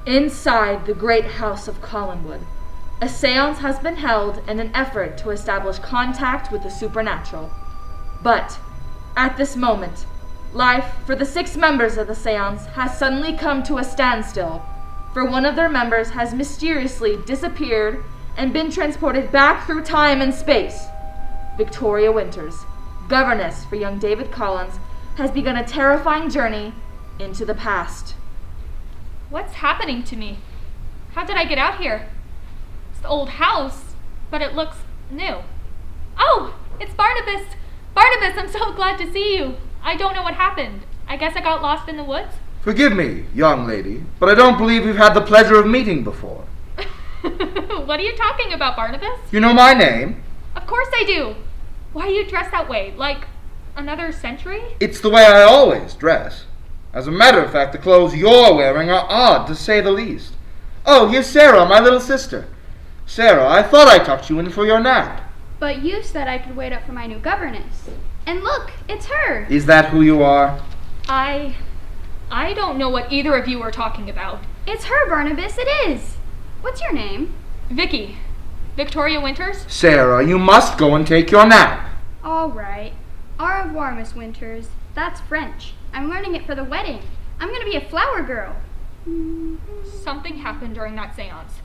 Inside the great house of Collinwood, a séance has been held in an effort to establish contact with the supernatural. But, at this moment, life for the 6 members of the séance has suddenly come to a standstill, for one of their members has mysteriously disappeared and been transported back through time and space. Victoria Winters, governess for young David Collins, has begun a terrifying journey into the past. What's happening to me? How did I get out here? It's the old house, but it looks new. Oh, it's Barnabas! Barnabas, I'm so glad to see you. I don't know what happened. I guess I got lost in the woods? Forgive me, young lady, but I don't believe we've had the pleasure of meeting before. What are you talking about, Barnabas? You know my name? Of course I do. Why are you dressed that way? Like another century? It's the way I always dress. As a matter of fact, the clothes you're wearing are odd, to say the least. Oh, here's Sarah, my little sister. Sarah, I thought I tucked you in for your nap. But you said I could wait up for my new governess. And look, it's her. Is that who you are? I don't know what either of you are talking about. It's her, Barnabas, it is. What's your name? Vicky. Victoria Winters? Sarah, you must go and take your nap. All right. Au revoir, Miss Winters. That's French. I'm learning it for the wedding. I'm going to be a flower girl. Something happened during that séance.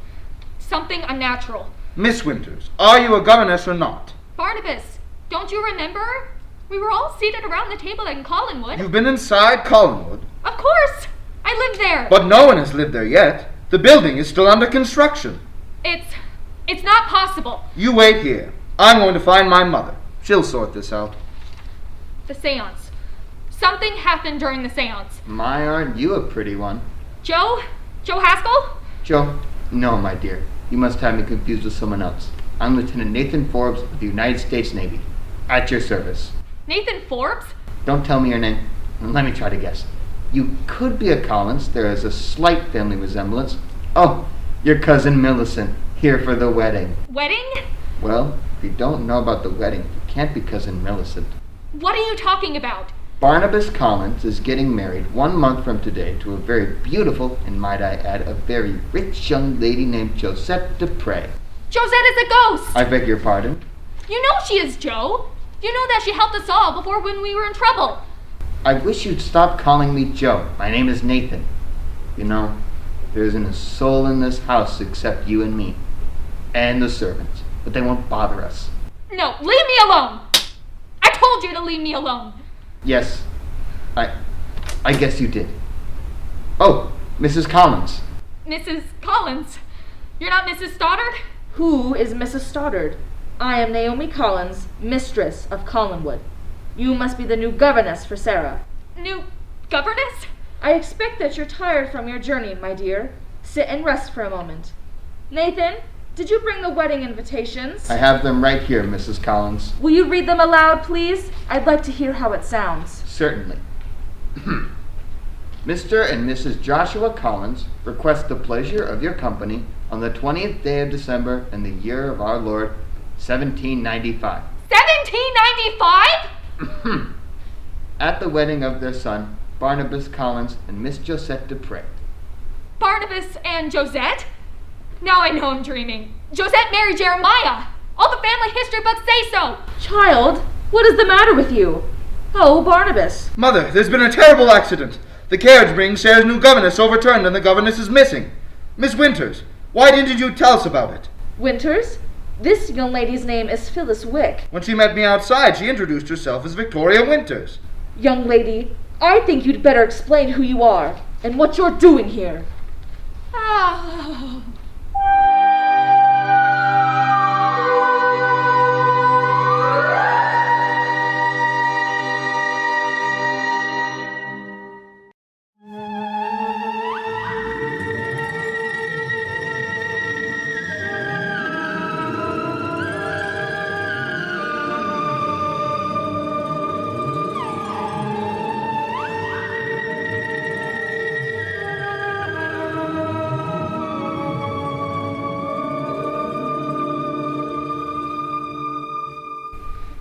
Something unnatural. Miss Winters, are you a governess or not? Barnabas, don't you remember? We were all seated around the table in Collinwood. You've been inside Collinwood? Of course! I lived there. But no one has lived there yet. The building is still under construction. It's not possible. You wait here. I'm going to find my mother. She'll sort this out. The séance. Something happened during the séance. My, aren't you a pretty one? Joe? Joe Haskell? Joe? No, my dear. You must have me confused with someone else. I'm Lieutenant Nathan Forbes of the United States Navy. At your service. Nathan Forbes? Don't tell me your name. Let me try to guess. You could be a Collins. There is a slight family resemblance. Oh, your cousin Millicent, here for the wedding. Wedding? Well, if you don't know about the wedding, you can't be cousin Millicent. What are you talking about? Barnabas Collins is getting married 1 month from today to a very beautiful, and might I add, a very rich young lady named Josette Dupre. Josette is a ghost! I beg your pardon? You know she is, Joe. You know that she helped us all before when we were in trouble. I wish you'd stop calling me Joe. My name is Nathan. You know, there isn't a soul in this house except you and me. And the servants. But they won't bother us. No, leave me alone! I told you to leave me alone. Yes, I guess you did. Oh, Mrs. Collins. Mrs. Collins? You're not Mrs. Stoddard? Who is Mrs. Stoddard? I am Naomi Collins, mistress of Collinwood. You must be the new governess for Sarah. New governess? I expect that you're tired from your journey, my dear. Sit and rest for a moment. Nathan, did you bring the wedding invitations? I have them right here, Mrs. Collins. Will you read them aloud, please? I'd like to hear how it sounds. Certainly. Mr. and Mrs. Joshua Collins request the pleasure of your company on the 20th day of December in the year of our Lord, 1795. 1795? At the wedding of their son, Barnabas Collins and Miss Josette Dupre. Barnabas and Josette? Now I know I'm dreaming. Josette married Jeremiah. All the family history books say so. Child, what is the matter with you? Oh, Barnabas. Mother, there's been a terrible accident. The carriage bringing Sarah's new governess overturned and the governess is missing. Miss Winters, why didn't you tell us about it? Winters? This young lady's name is Phyllis Wick. When she met me outside, she introduced herself as Victoria Winters. Young lady, I think you'd better explain who you are and what you're doing here. Oh.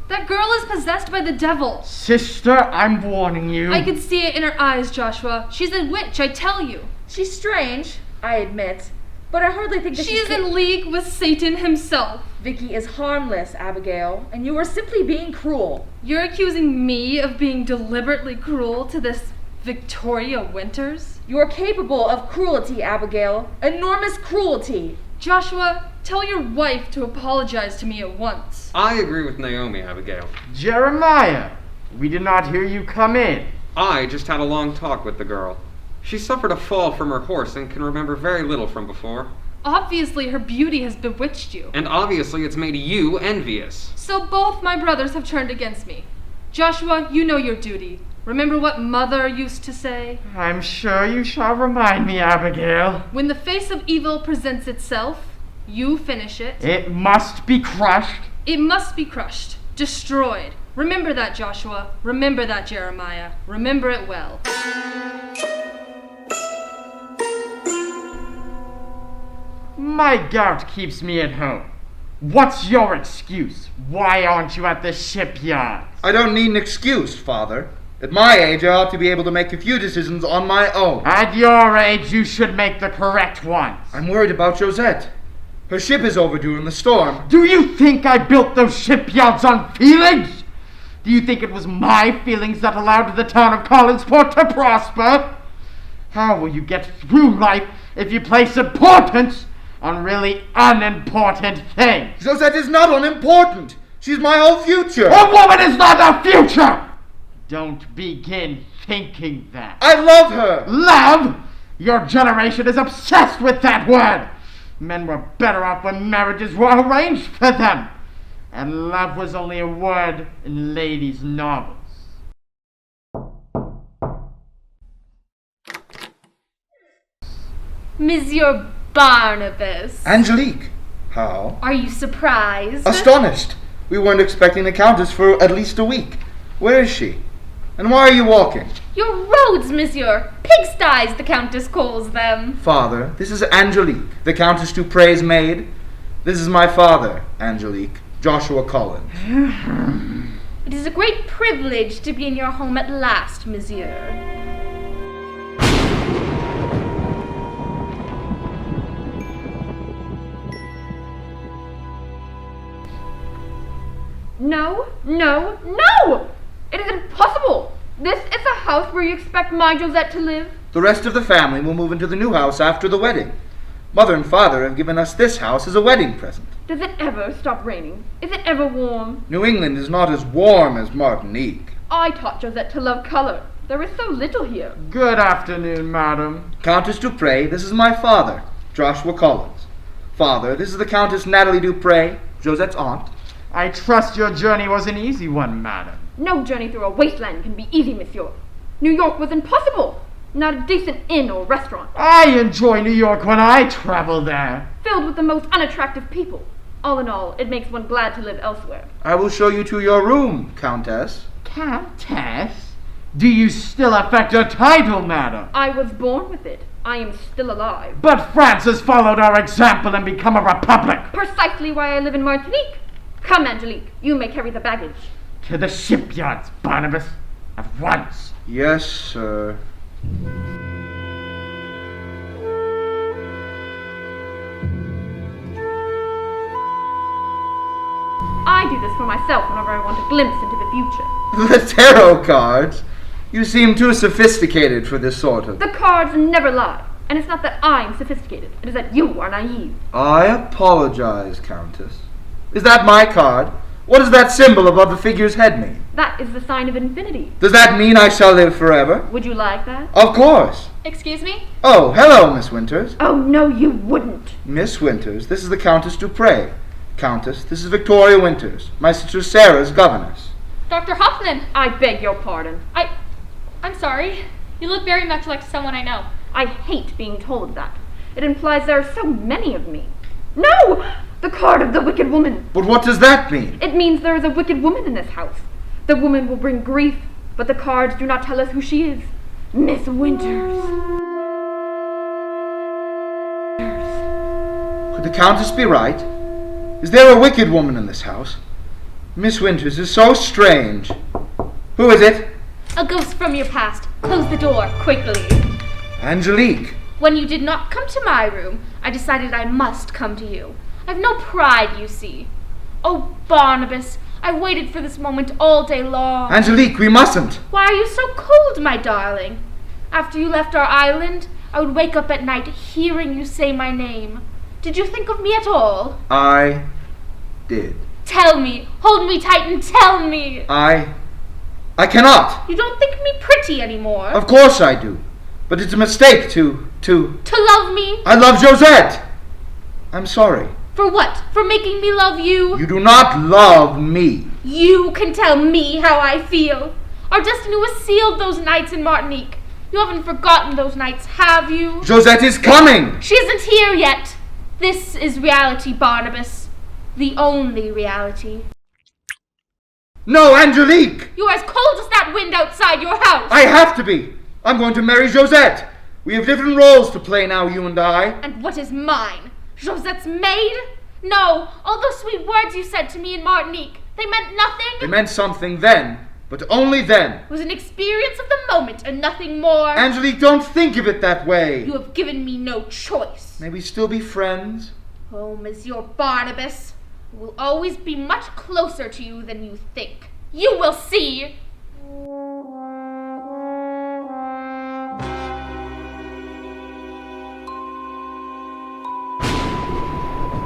That girl is possessed by the devil. Sister, I'm warning you. I could see it in her eyes, Joshua. She's a witch, I tell you. She's strange, I admit, but I hardly think that She is in league with Satan himself. Vicky is harmless, Abigail, and you are simply being cruel. You're accusing me of being deliberately cruel to this Victoria Winters? You are capable of cruelty, Abigail. Enormous cruelty. Joshua, tell your wife to apologize to me at once. I agree with Naomi, Abigail. Jeremiah, we did not hear you come in. I just had a long talk with the girl. She suffered a fall from her horse and can remember very little from before. Obviously, her beauty has bewitched you. And obviously it's made you envious. So both my brothers have turned against me. Joshua, you know your duty. Remember what Mother used to say? I'm sure you shall remind me, Abigail. When the face of evil presents itself, you finish it. It must be crushed. It must be crushed, destroyed. Remember that, Joshua. Remember that, Jeremiah. Remember it well. My gout keeps me at home. What's your excuse? Why aren't you at the shipyard? I don't need an excuse, Father. At my age, I ought to be able to make a few decisions on my own. At your age, you should make the correct ones. I'm worried about Josette. Her ship is overdue in the storm. Do you think I built those shipyards on feelings? Do you think it was my feelings that allowed the town of Collinsport to prosper? How will you get through life if you place importance on really unimportant things? Josette is not unimportant. She's my whole future. A woman is not a future! Don't begin thinking that. I love her. Love? Your generation is obsessed with that word. Men were better off when marriages were arranged for them. And love was only a word in ladies' novels. Monsieur Barnabas. Angelique. How? Are you surprised? Astonished. We weren't expecting the Countess for at least a week. Where is she? And why are you walking? Your roads, monsieur. Pigsties, the Countess calls them. Father, this is Angelique, the Countess Dupre's maid. This is my father, Angelique, Joshua Collins. It is a great privilege to be in your home at last, monsieur. No, no, no! It is impossible! This is a house where you expect my Josette to live. The rest of the family will move into the new house after the wedding. Mother and Father have given us this house as a wedding present. Does it ever stop raining? Is it ever warm? New England is not as warm as Martinique. I taught Josette to love color. There is so little here. Good afternoon, madam. Countess Dupre, this is my father, Joshua Collins. Father, this is the Countess Natalie Dupre, Josette's aunt. I trust your journey was an easy one, madam. No journey through a wasteland can be easy, monsieur. New York was impossible. Not a decent inn or restaurant. I enjoy New York when I travel there. Filled with the most unattractive people. All in all, it makes one glad to live elsewhere. I will show you to your room, Countess. Countess? Do you still affect a title, madam? I was born with it. I am still alive. But France has followed our example and become a republic. Precisely why I live in Martinique. Come, Angelique, you may carry the baggage. To the shipyards, Barnabas. At once. Yes, sir. I do this for myself whenever I want a glimpse into the future. The tarot cards? You seem too sophisticated for this sort of... The cards never lie. And it's not that I'm sophisticated. It is that you are naive. I apologize, Countess. Is that my card? What does that symbol above the figure's head mean? That is the sign of infinity. Does that mean I shall live forever? Would you like that? Of course. Excuse me? Oh, hello, Miss Winters. Oh, no, you wouldn't. Miss Winters, this is the Countess Dupre. Countess, this is Victoria Winters, my sister Sarah's governess. Dr. Hoffman. I beg your pardon. I'm sorry. You look very much like someone I know. I hate being told that. It implies there are so many of me. No! The card of the wicked woman. But what does that mean? It means there is a wicked woman in this house. The woman will bring grief, but the cards do not tell us who she is. Miss Winters. Could the Countess be right? Is there a wicked woman in this house? Miss Winters is so strange. Who is it? A ghost from your past. Close the door, quickly. Angelique. When you did not come to my room, I decided I must come to you. I've no pride, you see. Oh, Barnabas, I waited for this moment all day long. Angelique, we mustn't. Why are you so cold, my darling? After you left our island, I would wake up at night hearing you say my name. Did you think of me at all? I did. Tell me. Hold me tight and tell me. I cannot. You don't think me pretty anymore? Of course I do. But it's a mistake to... To love me? I love Josette. I'm sorry. For what? For making me love you? You do not love me. You can tell me how I feel. Our destiny was sealed those nights in Martinique. You haven't forgotten those nights, have you? Josette is coming. She isn't here yet. This is reality, Barnabas. The only reality. No, Angelique! You are as cold as that wind outside your house. I have to be. I'm going to marry Josette. We have different roles to play now, you and I. And what is mine? Josette's maid? No, all those sweet words you said to me in Martinique, they meant nothing? They meant something then, but only then. It was an experience of the moment and nothing more. Angelique, don't think of it that way. You have given me no choice. May we still be friends? Oh, Monsieur Barnabas, I will always be much closer to you than you think. You will see.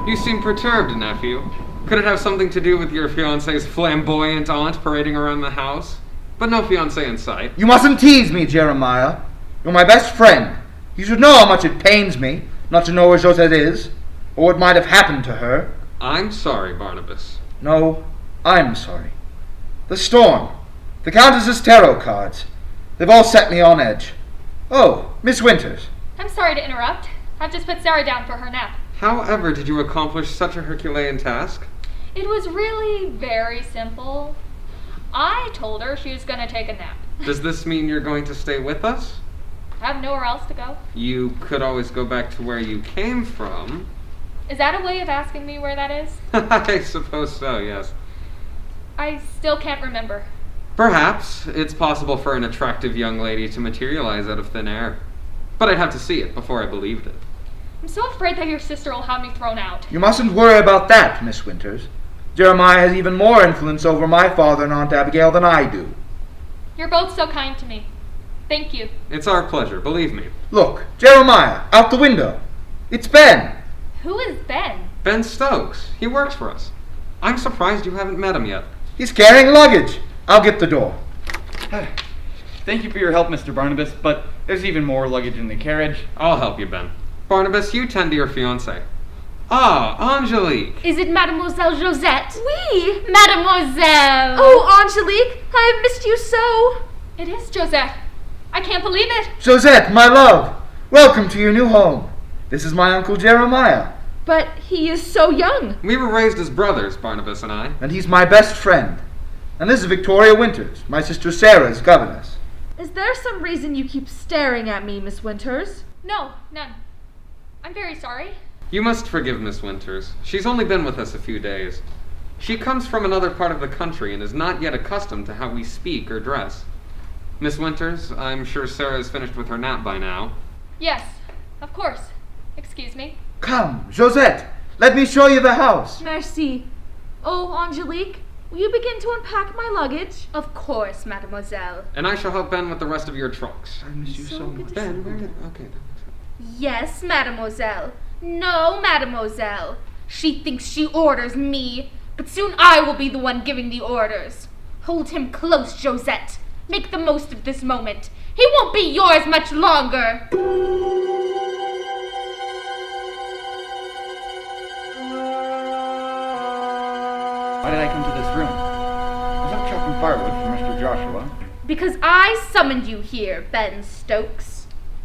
You seem perturbed, nephew. Could it have something to do with your fiancé's flamboyant aunt parading around the house? But no fiancé in sight. You mustn't tease me, Jeremiah. You're my best friend. You should know how much it pains me not to know where Josette is, or what might have happened to her. I'm sorry, Barnabas. No, I'm sorry. The storm, the Countess's tarot cards, they've all set me on edge. Oh, Miss Winters. I'm sorry to interrupt. I've just put Sarah down for her nap. However did you accomplish such a Herculean task? It was really very simple. I told her she was going to take a nap. Does this mean you're going to stay with us? I have nowhere else to go. You could always go back to where you came from. Is that a way of asking me where that is? I suppose so, yes. I still can't remember. Perhaps it's possible for an attractive young lady to materialize out of thin air. But I'd have to see it before I believed it. I'm so afraid that your sister will have me thrown out. You mustn't worry about that, Miss Winters. Jeremiah has even more influence over my father and Aunt Abigail than I do. You're both so kind to me. Thank you. It's our pleasure, believe me. Look, Jeremiah, out the window. It's Ben. Who is Ben? Ben Stokes. He works for us. I'm surprised you haven't met him yet. He's carrying luggage. I'll get the door. Thank you for your help, Mr. Barnabas, but there's even more luggage in the carriage. I'll help you, Ben. Barnabas, you tend to your fiancée. Ah, Angelique. Is it Mademoiselle Josette? Oui! Mademoiselle! Oh, Angelique, I have missed you so. It is Josette. I can't believe it. Josette, my love, welcome to your new home. This is my Uncle Jeremiah. But he is so young. We were raised as brothers, Barnabas and I. And he's my best friend. And this is Victoria Winters, my sister Sarah's governess. Is there some reason you keep staring at me, Miss Winters? No, none. I'm very sorry. You must forgive Miss Winters. She's only been with us a few days. She comes from another part of the country and is not yet accustomed to how we speak or dress. Miss Winters, I'm sure Sarah is finished with her nap by now. Yes, of course. Excuse me. Come, Josette, let me show you the house. Merci. Oh, Angelique, will you begin to unpack my luggage? Of course, mademoiselle. And I shall help Ben with the rest of your trunks. I miss you so much. Ben, where did... Okay. Yes, mademoiselle. No, mademoiselle. She thinks she orders me, but soon I will be the one giving the orders. Hold him close, Josette. Make the most of this moment. He won't be yours much longer. Why did I come to this room? I was out chopping firewood for Mr. Joshua. Because I summoned you here, Ben Stokes.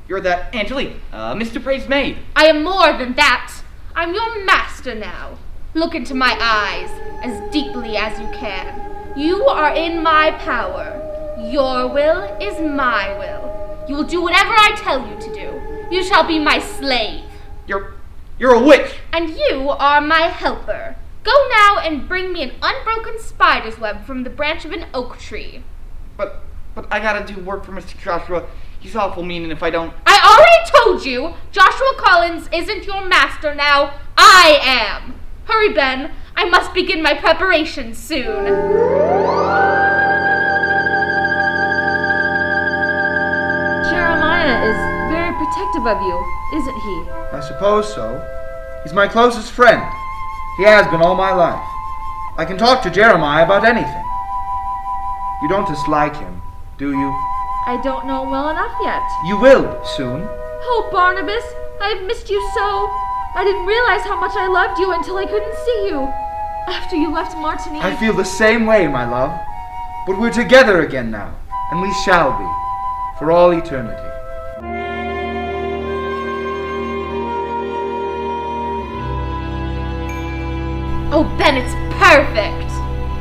You're that Angelique, Mr. Pray's maid. I am more than that. I'm your master now. Look into my eyes as deeply as you can. You are in my power. Your will is my will. You will do whatever I tell you to do. You shall be my slave. You're a witch. And you are my helper. Go now and bring me an unbroken spider's web from the branch of an oak tree. But I gotta do work for Mr. Joshua. He's awful mean, and if I don't... I already told you! Joshua Collins isn't your master now. I am! Hurry, Ben. I must begin my preparations soon. Jeremiah is very protective of you, isn't he? I suppose so. He's my closest friend. He has been all my life. I can talk to Jeremiah about anything. You don't dislike him, do you? I don't know him well enough yet. You will, soon. Oh, Barnabas, I've missed you so. I didn't realize how much I loved you until I couldn't see you. After you left Martinique... I feel the same way, my love. But we're together again now, and we shall be, for all eternity. Oh, Ben, it's perfect!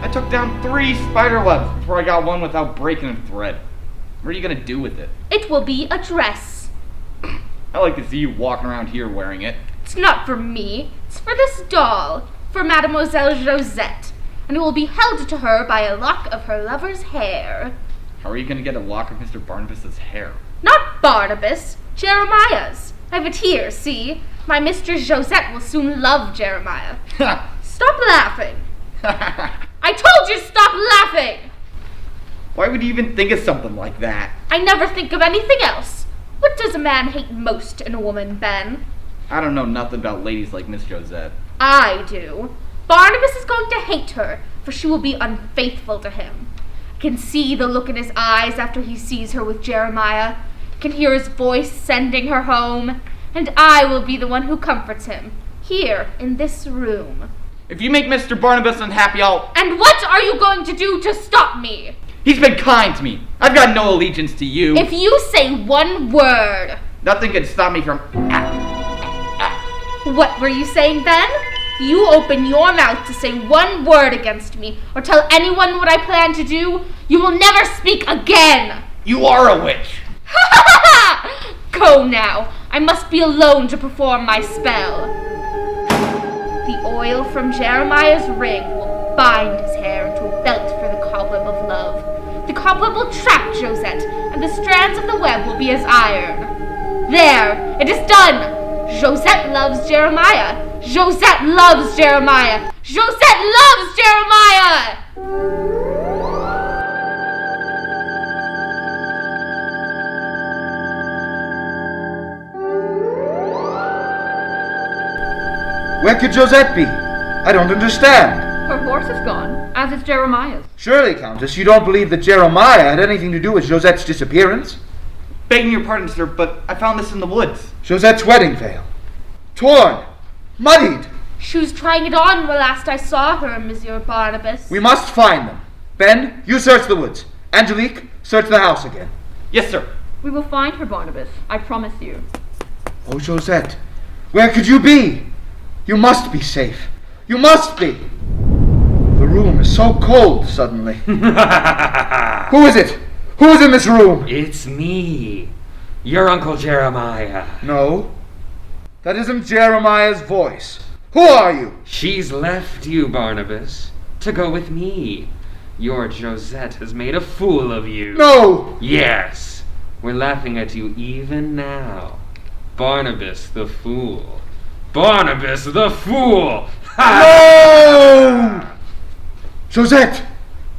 I took down 3 spider webs before I got one without breaking a thread. What are you gonna do with it? It will be a dress. I like to see you walking around here wearing it. It's not for me. It's for this doll. For Mademoiselle Josette. And it will be held to her by a lock of her lover's hair. How are you gonna get a lock of Mr. Barnabas's hair? Not Barnabas. Jeremiah's. I have it here, see? My mistress Josette will soon love Jeremiah. Stop laughing. I told you stop laughing! Why would you even think of something like that? I never think of anything else. What does a man hate most in a woman, Ben? I don't know nothing about ladies like Miss Josette. I do. Barnabas is going to hate her, for she will be unfaithful to him. I can see the look in his eyes after he sees her with Jeremiah. I can hear his voice sending her home. And I will be the one who comforts him, here in this room. If you make Mr. Barnabas unhappy, I'll... And what are you going to do to stop me? He's been kind to me. I've got no allegiance to you. If you say one word... Nothing can stop me from... What were you saying then? If you open your mouth to say one word against me, or tell anyone what I plan to do, you will never speak again! You are a witch! Go now. I must be alone to perform my spell. The oil from Jeremiah's ring will bind his hair into a belt for the cobweb of love. The cobweb will trap Josette, and the strands of the web will be as iron. There! It is done! Josette loves Jeremiah! Josette loves Jeremiah! Josette loves Jeremiah! Where could Josette be? I don't understand. Her horse is gone, as is Jeremiah's. Surely, Countess, you don't believe that Jeremiah had anything to do with Josette's disappearance? Begging your pardon, sir, but I found this in the woods. Josette's wedding veil. Torn. Muddied. She was trying it on when last I saw her, Monsieur Barnabas. We must find them. Ben, you search the woods. Angelique, search the house again. Yes, sir. We will find her, Barnabas. I promise you. Oh, Josette, where could you be? You must be safe. You must be. The room is so cold suddenly. Who is it? Who is in this room? It's me, your Uncle Jeremiah. No, that isn't Jeremiah's voice. Who are you? She's left you, Barnabas, to go with me. Your Josette has made a fool of you. No! Yes, we're laughing at you even now. Barnabas the fool. Barnabas the fool! No! Josette,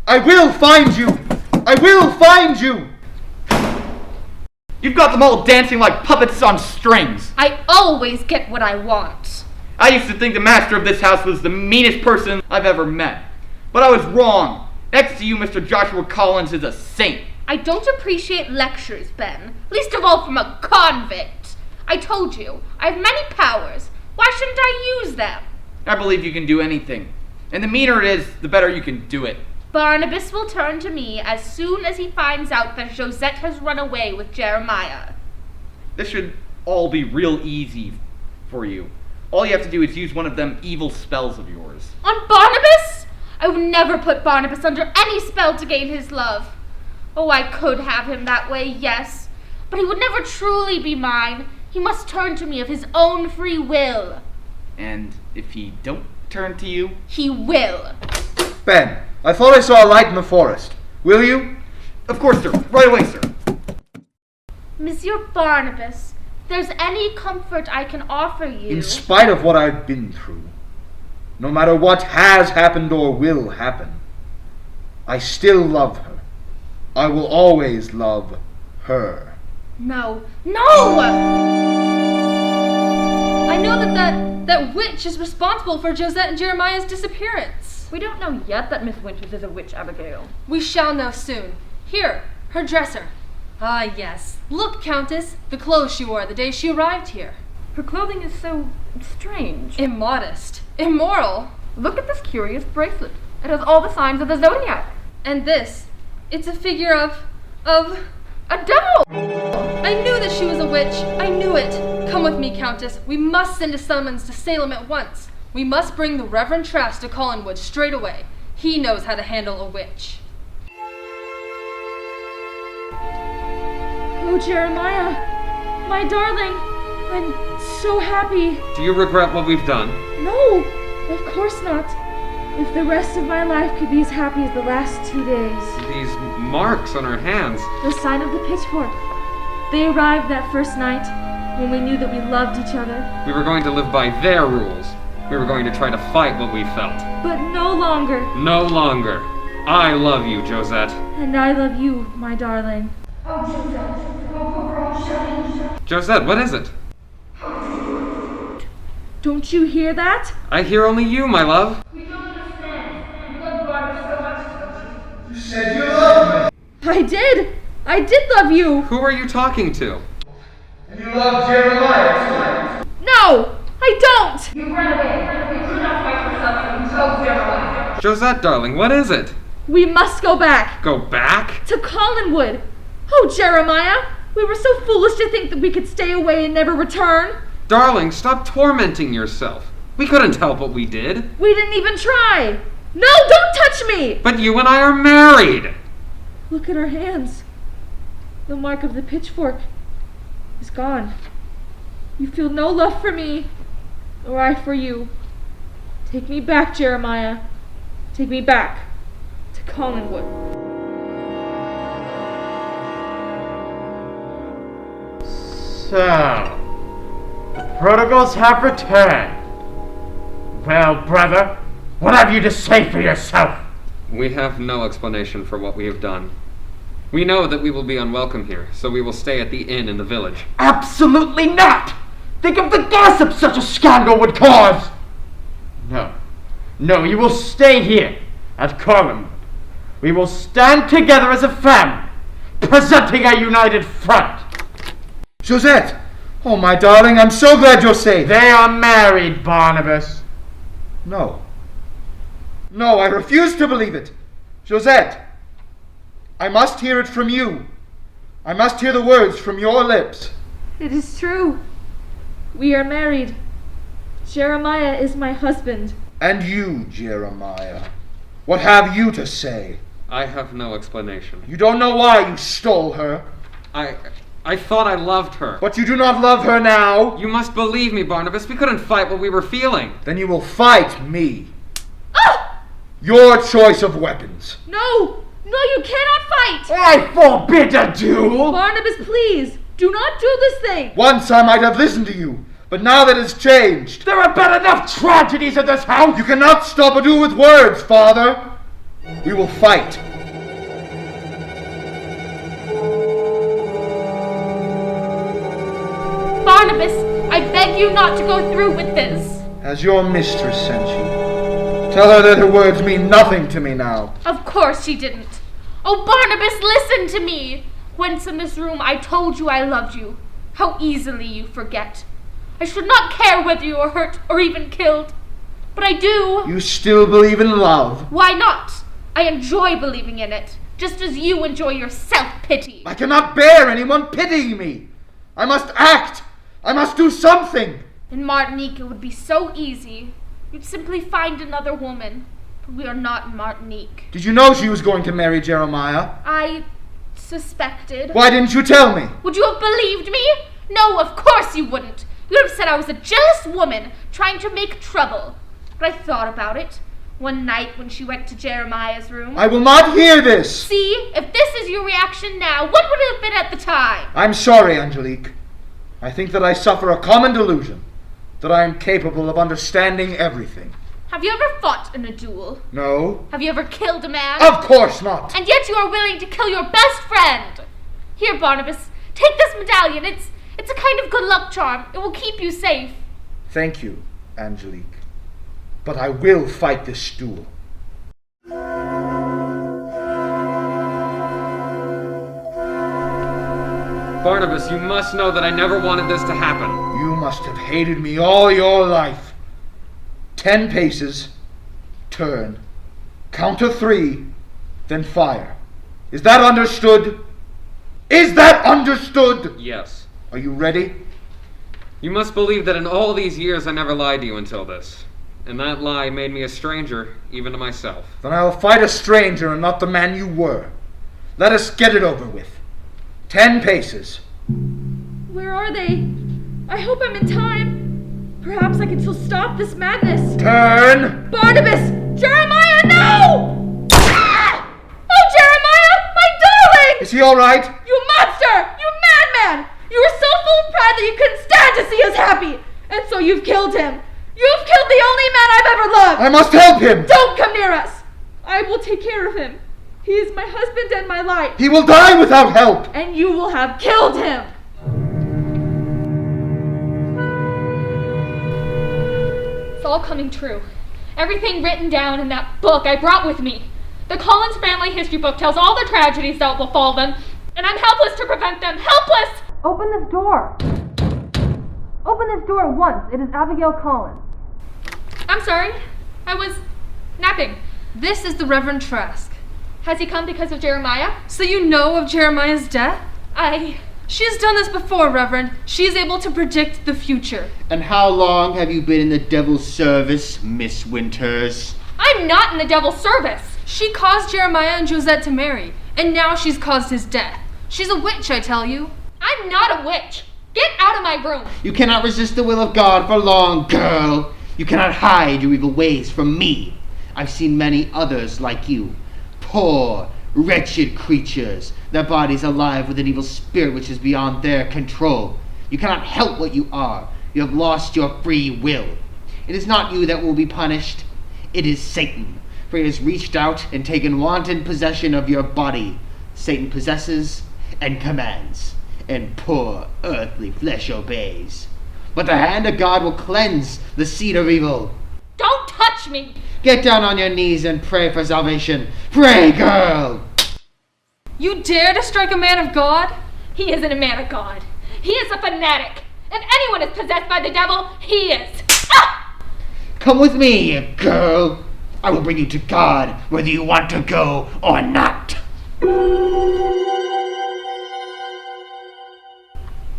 I will find you! I will find you! You've got them all dancing like puppets on strings. I always get what I want. I used to think the master of this house was the meanest person I've ever met. But I was wrong. Next to you, Mr. Joshua Collins is a saint. I don't appreciate lectures, Ben. Least of all from a convict. I told you, I have many powers. Why shouldn't I use them? I believe you can do anything. And the meaner it is, the better you can do it. Barnabas will turn to me as soon as he finds out that Josette has run away with Jeremiah. This should all be real easy for you. All you have to do is use one of them evil spells of yours. On Barnabas? I would never put Barnabas under any spell to gain his love. Oh, I could have him that way, yes. But he would never truly be mine. He must turn to me of his own free will. And if he don't turn to you? He will. Ben, I thought I saw a light in the forest. Will you? Of course, sir. Right away, sir. Monsieur Barnabas, if there's any comfort I can offer you... In spite of what I've been through, no matter what has happened or will happen, I still love her. I will always love her. No. No! I know that witch is responsible for Josette and Jeremiah's disappearance. We don't know yet that Miss Winters is a witch, Abigail. We shall know soon. Here, her dresser. Ah, yes. Look, Countess, the clothes she wore the day she arrived here. Her clothing is so strange. Immodest. Immoral. Look at this curious bracelet. It has all the signs of the zodiac. And this. It's a figure of a devil! I knew that she was a witch. I knew it. Come with me, Countess. We must send a summons to Salem at once. We must bring the Reverend Trask to Collinwood straight away. He knows how to handle a witch. Oh, Jeremiah, my darling, I'm so happy. Do you regret what we've done? No, of course not. If the rest of my life could be as happy as the last 2 days. These marks on our hands. The sign of the pitchfork. They arrived that first night when we knew that we loved each other. We were going to live by their rules. We were going to try to fight what we felt. But no longer. No longer. I love you, Josette. And I love you, my darling. Oh, Josette. Oh, Josette, what is it? Don't you hear that? I hear only you, my love. we don't understand. You love Barnabas so much, don't you? You said you loved me. I did. I did love you. Who are you talking to? And you love Jeremiah too. No, I don't. You ran away. You could not fight for something. You told Jeremiah. Josette, darling, what is it? We must go back. Go back? To Collinwood. Oh, Jeremiah, we were so foolish to think that we could stay away and never return. Darling, stop tormenting yourself. We couldn't help what we did. We didn't even try. No, don't touch me. But you and I are married. Look at our hands. The mark of the pitchfork is gone. You feel no love for me, or I for you. Take me back, Jeremiah. Take me back to Collinwood. So, the prodigals have returned. Well, brother, what have you to say for yourself? We have no explanation for what we have done. We know that we will be unwelcome here, so we will stay at the inn in the village. Absolutely not! Think of the gossip such a scandal would cause! No, you will stay here at Collinwood. We will stand together as a family, presenting a united front. Josette! Oh, my darling, I'm so glad you're safe. They are married, Barnabas. No, I refuse to believe it. Josette, I must hear it from you. I must hear the words from your lips. It is true. We are married. Jeremiah is my husband. And you, Jeremiah, what have you to say? I have no explanation. You don't know why you stole her. I thought I loved her. But you do not love her now. You must believe me, Barnabas. We couldn't fight what we were feeling. Then you will fight me. Ah! Your choice of weapons. No, you cannot fight. I forbid a duel! Barnabas, please, do not do this thing. Once I might have listened to you, but now that it's changed. There have been enough tragedies in this house! You cannot stop a duel with words, Father. We will fight. Barnabas, I beg you not to go through with this. Has your mistress sent you? Tell her that her words mean nothing to me now. Of course she didn't. Oh, Barnabas, listen to me. Once in this room, I told you I loved you. How easily you forget. I should not care whether you are hurt or even killed. But I do. You still believe in love? Why not? I enjoy believing in it, just as you enjoy your self-pity. I cannot bear anyone pitying me. I must act. I must do something. In Martinique, it would be so easy. You'd simply find another woman. But we are not in Martinique. Did you know she was going to marry Jeremiah? I suspected. Why didn't you tell me? Would you have believed me? No, of course you wouldn't. You would have said I was a jealous woman trying to make trouble. But I thought about it. One night when she went to Jeremiah's room. I will not hear this! See, if this is your reaction now, what would it have been at the time? I'm sorry, Angelique. I think that I suffer a common delusion, that I am capable of understanding everything. Have you ever fought in a duel? No. Have you ever killed a man? Of course not! And yet you are willing to kill your best friend! Here, Barnabas, take this medallion. It's a kind of good luck charm. It will keep you safe. Thank you, Angelique. But I will fight this duel. Barnabas, you must know that I never wanted this to happen. You must have hated me all your life. 10 paces, turn, count to 3, then fire. Is that understood? Is that understood? Yes. Are you ready? You must believe that in all these years I never lied to you until this. And that lie made me a stranger, even to myself. Then I will fight a stranger and not the man you were. Let us get it over with. 10 paces. Where are they? I hope I'm in time. Perhaps I can still stop this madness. Turn! Barnabas! Jeremiah, no! Ah! Oh, Jeremiah, my darling! Is he all right? You monster! You madman! You were so full of pride that you couldn't stand to see us happy, and so you've killed him. You've killed the only man I've ever loved! I must help him! Don't come near us! I will take care of him. He is my husband and my life. He will die without help! And you will have killed him! It's all coming true. Everything written down in that book I brought with me. The Collins family history book tells all the tragedies that will befall them, and I'm helpless to prevent them. Helpless! Open this door. Open this door at once. It is Abigail Collins. I'm sorry. I was napping. This is the Reverend Trask. Has he come because of Jeremiah? So you know of Jeremiah's death? She has done this before, Reverend. She is able to predict the future. And how long have you been in the devil's service, Miss Winters? I'm not in the devil's service. She caused Jeremiah and Josette to marry, and now she's caused his death. She's a witch, I tell you. I'm not a witch. Get out of my room. You cannot resist the will of God for long, girl. You cannot hide your evil ways from me. I've seen many others like you. Poor, wretched creatures, their bodies alive with an evil spirit which is beyond their control. You cannot help what you are. You have lost your free will. It is not you that will be punished. It is Satan, for he has reached out and taken wanton possession of your body. Satan possesses and commands, and poor earthly flesh obeys. But the hand of God will cleanse the seed of evil. Don't touch me! Get down on your knees and pray for salvation. Pray, girl! You dare to strike a man of God? He isn't a man of God. He is a fanatic. If anyone is possessed by the devil, he is. Ah! Come with me, girl. I will bring you to God, whether you want to go or not.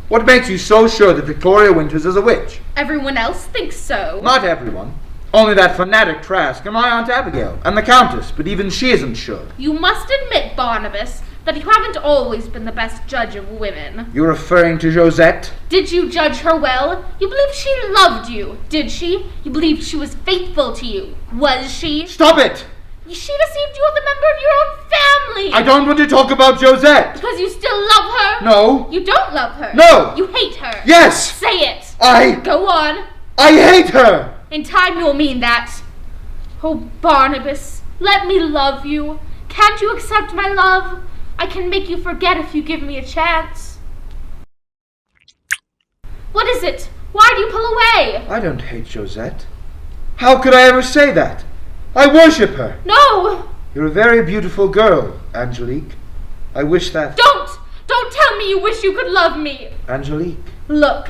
What makes you so sure that Victoria Winters is a witch? Everyone else thinks so. Not everyone. Only that fanatic Trask and my Aunt Abigail, and the Countess, but even she isn't sure. You must admit, Barnabas, that you haven't always been the best judge of women. You're referring to Josette? Did you judge her well? You believed she loved you, did she? You believed she was faithful to you, was she? Stop it! She deceived you as a member of your own family! I don't want to talk about Josette! Because you still love her? No. You don't love her? No! You hate her? Yes! Say it! Go on. I hate her! In time you'll mean that. Oh, Barnabas, let me love you. Can't you accept my love? I can make you forget if you give me a chance. What is it? Why do you pull away? I don't hate Josette. How could I ever say that? I worship her. No! You're a very beautiful girl, Angelique. I wish that... Don't tell me you wish you could love me! Angelique. Look,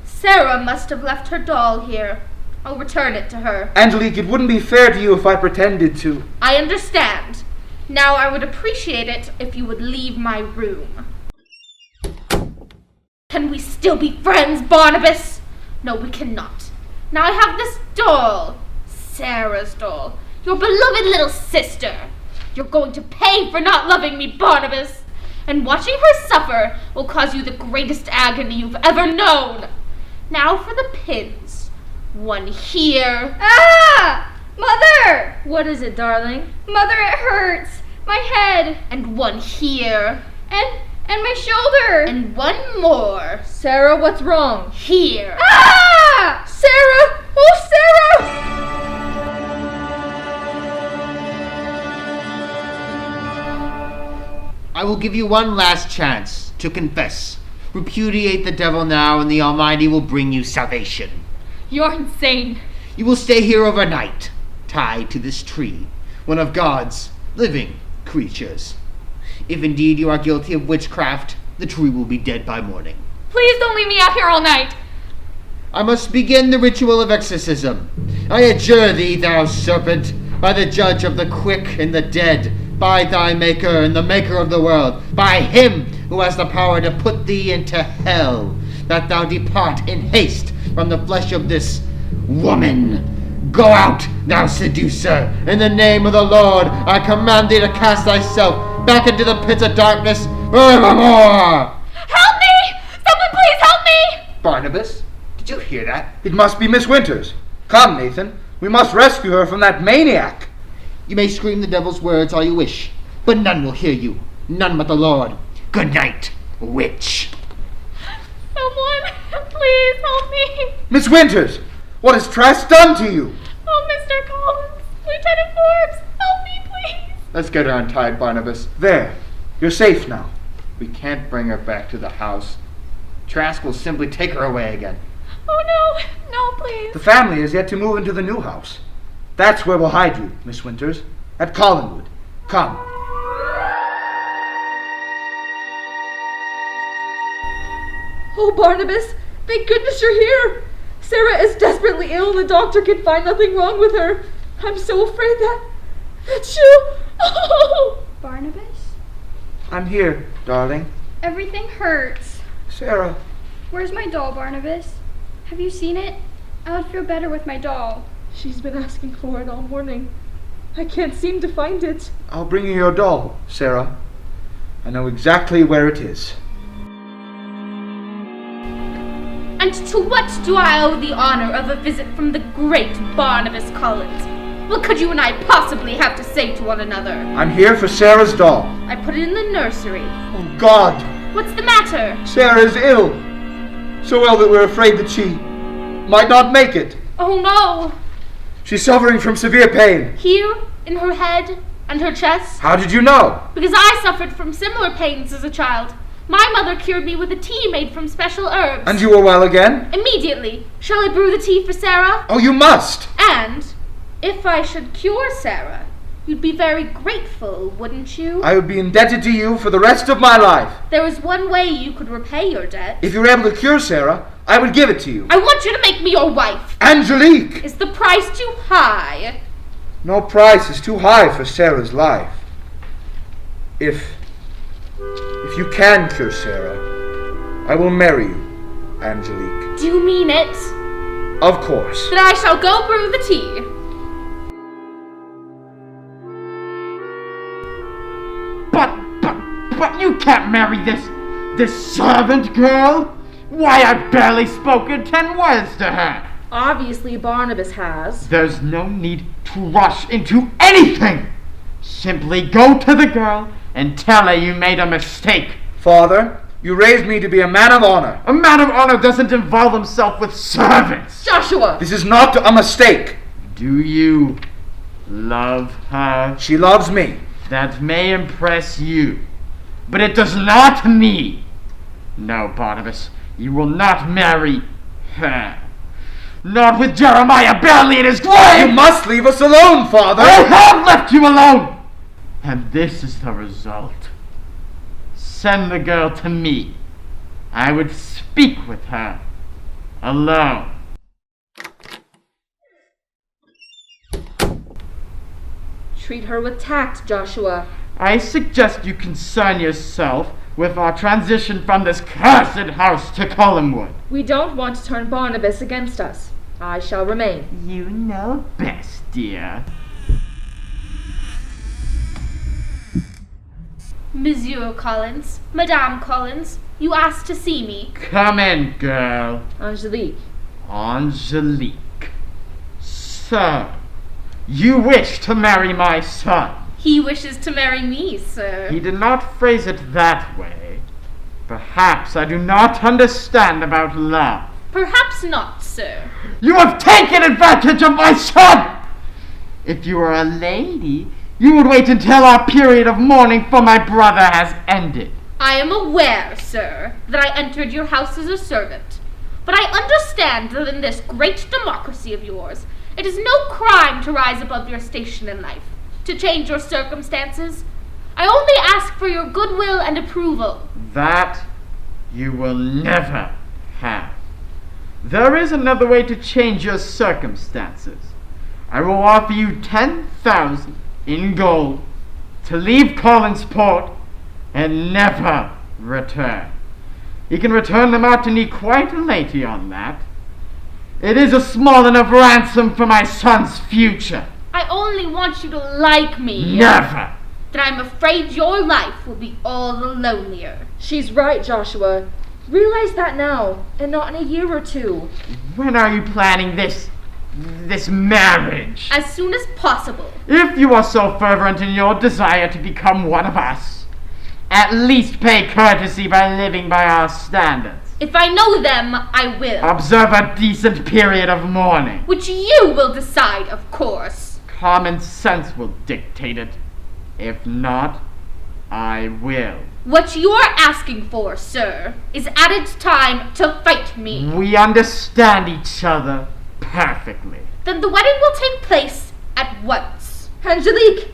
Sarah must have left her doll here. I'll return it to her. Angelique, it wouldn't be fair to you if I pretended to... I understand. Now I would appreciate it if you would leave my room. Can we still be friends, Barnabas? No, we cannot. Now I have this doll. Sarah's doll. Your beloved little sister. You're going to pay for not loving me, Barnabas. And watching her suffer will cause you the greatest agony you've ever known. Now for the pins. One here. Ah! Mother! What is it, darling? Mother, it hurts. My head. And one here. And my shoulder. And one more. Sarah, what's wrong? Here. Ah! Sarah! Oh, Sarah! I will give you one last chance to confess. Repudiate the devil now, and the Almighty will bring you salvation. You're insane. You will stay here overnight, tied to this tree, one of God's living creatures. If indeed you are guilty of witchcraft, the tree will be dead by morning. Please don't leave me out here all night. I must begin the ritual of exorcism. I adjure thee, thou serpent, by the judge of the quick and the dead, by thy maker and the maker of the world, by him who has the power to put thee into hell, that thou depart in haste from the flesh of this woman. Go out, thou seducer. In the name of the Lord, I command thee to cast thyself back into the pits of darkness forevermore. Help me! Someone please help me! Barnabas, did you hear that? It must be Miss Winters. Come, Nathan. We must rescue her from that maniac. You may scream the devil's words all you wish, but none will hear you. None but the Lord. Good night, witch. Someone, please help me. Miss Winters, what has Trask done to you? Oh, Mr. Collins, Lieutenant Forbes, help me, please. Let's get her untied, Barnabas. There. You're safe now. We can't bring her back to the house. Trask will simply take her away again. Oh, no, please. The family is yet to move into the new house. That's where we'll hide you, Miss Winters. At Collinwood. Come. Oh, Barnabas, thank goodness you're here. Sarah is desperately ill and the doctor can find nothing wrong with her. I'm so afraid that's you. Oh! Barnabas? I'm here, darling. Everything hurts. Sarah. Where's my doll, Barnabas? Have you seen it? I would feel better with my doll. She's been asking for it all morning. I can't seem to find it. I'll bring you your doll, Sarah. I know exactly where it is. And to what do I owe the honor of a visit from the great Barnabas Collins? What could you and I possibly have to say to one another? I'm here for Sarah's doll. I put it in the nursery. Oh, God. What's the matter? Sarah's ill. So ill that we're afraid that she might not make it. Oh, no. She's suffering from severe pain. Here, in her head and her chest. How did you know? Because I suffered from similar pains as a child. My mother cured me with a tea made from special herbs. And you were well again? Immediately. Shall I brew the tea for Sarah? Oh, you must. And if I should cure Sarah, you'd be very grateful, wouldn't you? I would be indebted to you for the rest of my life. There is one way you could repay your debt. If you were able to cure Sarah, I would give it to you. I want you to make me your wife. Angelique! Is the price too high? No price is too high for Sarah's life. If you can cure Sarah, I will marry you, Angelique. Do you mean it? Of course. Then I shall go brew the tea. But you can't marry this servant girl. Why, I've barely spoken 10 words to her. Obviously, Barnabas has. There's no need to rush into anything. Simply go to the girl and tell her you made a mistake. Father, you raised me to be a man of honor. A man of honor doesn't involve himself with servants. Joshua! This is not a mistake. Do you love her? She loves me. That may impress you, but it does not me. No, Barnabas, you will not marry her. Not with Jeremiah barely in his grave! You must leave us alone, Father! I have left you alone! And this is the result. Send the girl to me. I would speak with her alone. Treat her with tact, Joshua. I suggest you concern yourself with our transition from this cursed house to Collinwood. We don't want to turn Barnabas against us. I shall remain. You know best, dear. Monsieur Collins, Madame Collins, you asked to see me. Come in, girl. Angelique. Angelique. So, You wish to marry my son. He wishes to marry me, sir. He did not phrase it that way. Perhaps I do not understand about love. Perhaps not, sir. You have taken advantage of my son! If you were a lady, you would wait until our period of mourning for my brother has ended. I am aware, sir, that I entered your house as a servant. But I understand that in this great democracy of yours, it is no crime to rise above your station in life, to change your circumstances. I only ask for your goodwill and approval. That you will never have. There is another way to change your circumstances. I will offer you 10,000 in gold to leave Collinsport and never return. You can return to Martinique quite late on that. It is a small enough ransom for my son's future. I only want you to like me. Never. Then I'm afraid your life will be all the lonelier. She's right, Joshua. Realize that now, and not in a year or two. When are you planning this marriage? As soon as possible. If you are so fervent in your desire to become one of us, at least pay courtesy by living by our standards. If I know them, I will. Observe a decent period of mourning. Which you will decide, of course. Common sense will dictate it. If not, I will. What you're asking for, sir, is added time to fight me. We understand each other perfectly. Then the wedding will take place at once. Angelique,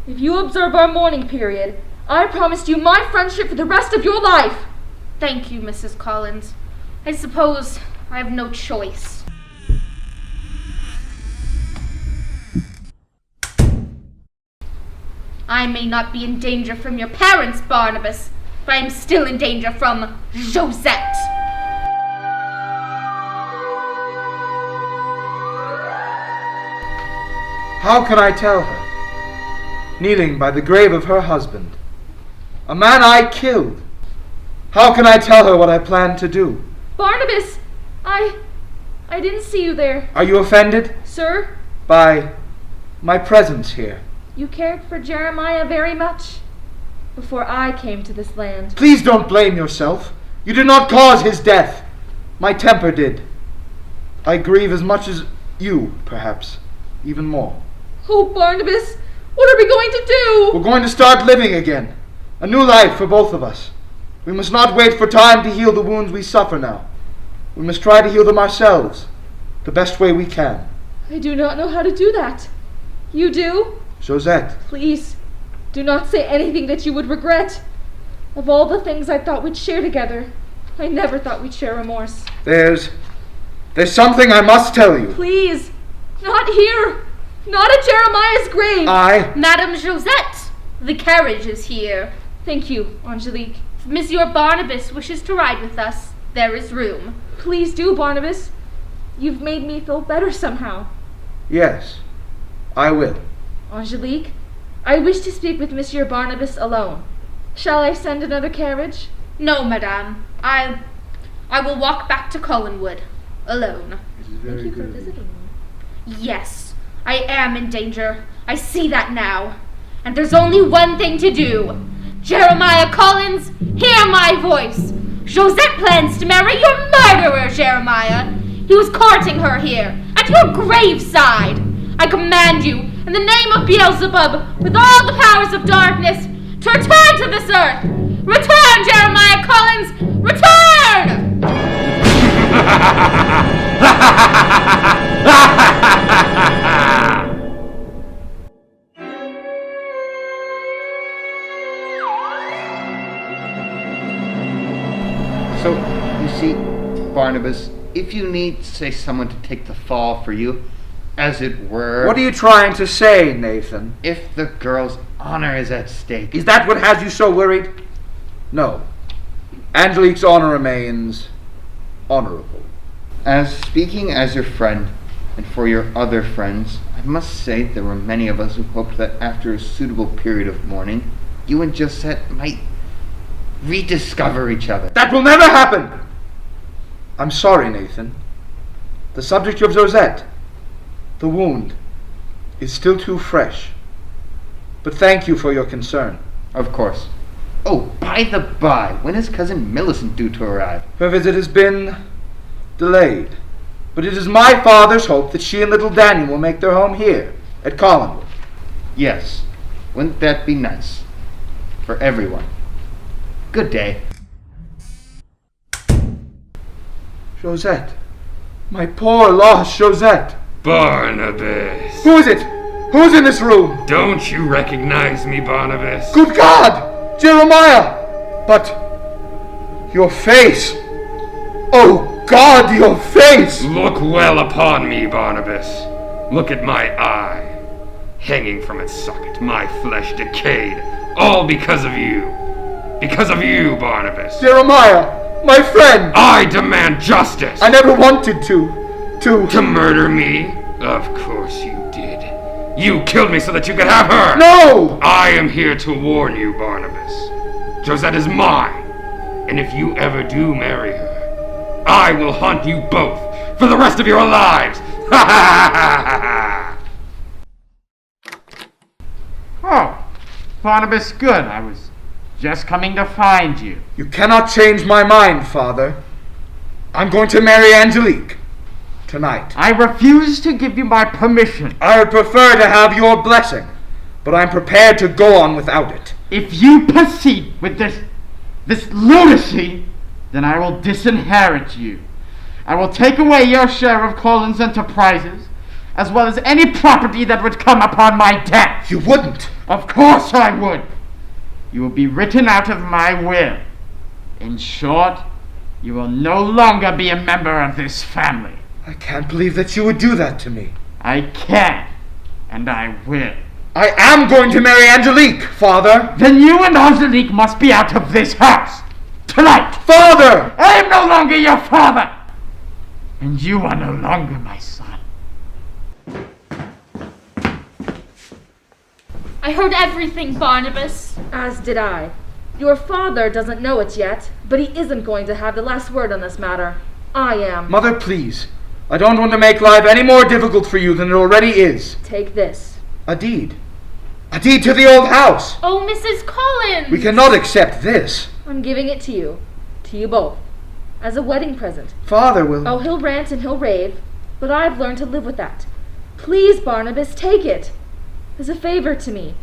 if you observe our mourning period, I promised you my friendship for the rest of your life. Thank you, Mrs. Collins. I suppose I have no choice. I may not be in danger from your parents, Barnabas, but I am still in danger from Josette. How can I tell her? Kneeling by the grave of her husband, a man I killed. How can I tell her what I plan to do? Barnabas, I didn't see you there. Are you offended? Sir? By my presence here? You cared for Jeremiah very much before I came to this land. Please don't blame yourself. You did not cause his death. My temper did. I grieve as much as you, perhaps, even more. Oh, Barnabas, what are we going to do? We're going to start living again. A new life for both of us. We must not wait for time to heal the wounds we suffer now. We must try to heal them ourselves, the best way we can. I do not know how to do that. You do? Josette. Please, do not say anything that you would regret. Of all the things I thought we'd share together, I never thought we'd share remorse. There's something I must tell you. Please, not here. Not at Jeremiah's grave. Madame Josette, the carriage is here. Thank you, Angelique. If Monsieur Barnabas wishes to ride with us, there is room. Please do, Barnabas. You've made me feel better somehow. Yes, I will. Angelique, I wish to speak with Monsieur Barnabas alone. Shall I send another carriage? No, madame. I will walk back to Collinwood, alone. Thank you for visiting me. Yes, I am in danger. I see that now. And there's only one thing to do. Jeremiah Collins, hear my voice. Josette plans to marry your murderer, Jeremiah. He was courting her here, at your graveside. I command you, in the name of Beelzebub, with all the powers of darkness, to return to this earth. Return, Jeremiah Collins! Return! So, you see, Barnabas, if you need, say, someone to take the fall for you, as it were... What are you trying to say, Nathan? If the girl's honor is at stake... Is that what has you so worried? No. Angelique's honor remains honorable. As speaking as your friend, and for your other friends, I must say there were many of us who hoped that after a suitable period of mourning, you and Josette might rediscover each other. That will never happen! I'm sorry, Nathan. The subject of Josette, the wound, is still too fresh. But thank you for your concern. Of course. Oh, by the by, when is Cousin Millicent due to arrive? Her visit has been delayed. But it is my father's hope that she and little Daniel will make their home here, at Collinwood. Yes. Wouldn't that be nice? For everyone. Good day. Josette. My poor lost Josette. Barnabas. Who is it? Who's in this room? Don't you recognize me, Barnabas? Good God! Jeremiah! But your face. Oh God, your face! Look well upon me, Barnabas. Look at my eye. Hanging from its socket, my flesh decayed. All because of you. Because of you, Barnabas. Jeremiah, my friend! I demand justice! I never wanted to. To murder me? Of course you did. You killed me so that you could have her! No! I am here to warn you, Barnabas. Josette is mine. And if you ever do marry her, I will haunt you both for the rest of your lives! Ha ha ha ha ha! Oh, Barnabas, good. I was just coming to find you. You cannot change my mind, Father. I'm going to marry Angelique. Tonight. I refuse to give you my permission. I would prefer to have your blessing, but I'm prepared to go on without it. If you proceed with this lunacy, then I will disinherit you. I will take away your share of Collins Enterprises, as well as any property that would come upon my death. You wouldn't. Of course I would. You will be written out of my will. In short, you will no longer be a member of this family. I can't believe that you would do that to me. I can, and I will. I am going to marry Angelique, Father. Then you and Angelique must be out of this house. Tonight. Father! I am no longer your father. And you are no longer my son. I heard everything, Barnabas. As did I. Your father doesn't know it yet, but he isn't going to have the last word on this matter. I am. Mother, please. I don't want to make life any more difficult for you than it already is. Take this. A deed. A deed to the old house. Oh, Mrs. Collins! We cannot accept this. I'm giving it to you. To you both. As a wedding present. Father will... Oh, he'll rant and he'll rave, but I've learned to live with that. Please, Barnabas, take it. As a favor to me.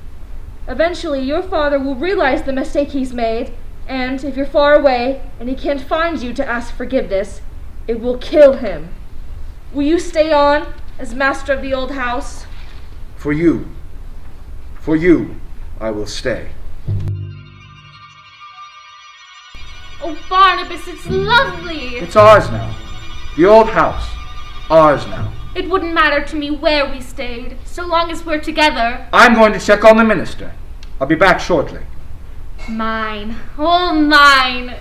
Eventually, your father will realize the mistake he's made, and if you're far away and he can't find you to ask forgiveness, it will kill him. Will you stay on as master of the old house? For you, I will stay. Oh, Barnabas, it's lovely. It's ours now. The old house. Ours now. It wouldn't matter to me where we stayed, so long as we're together. I'm going to check on the minister. I'll be back shortly. Mine. All mine.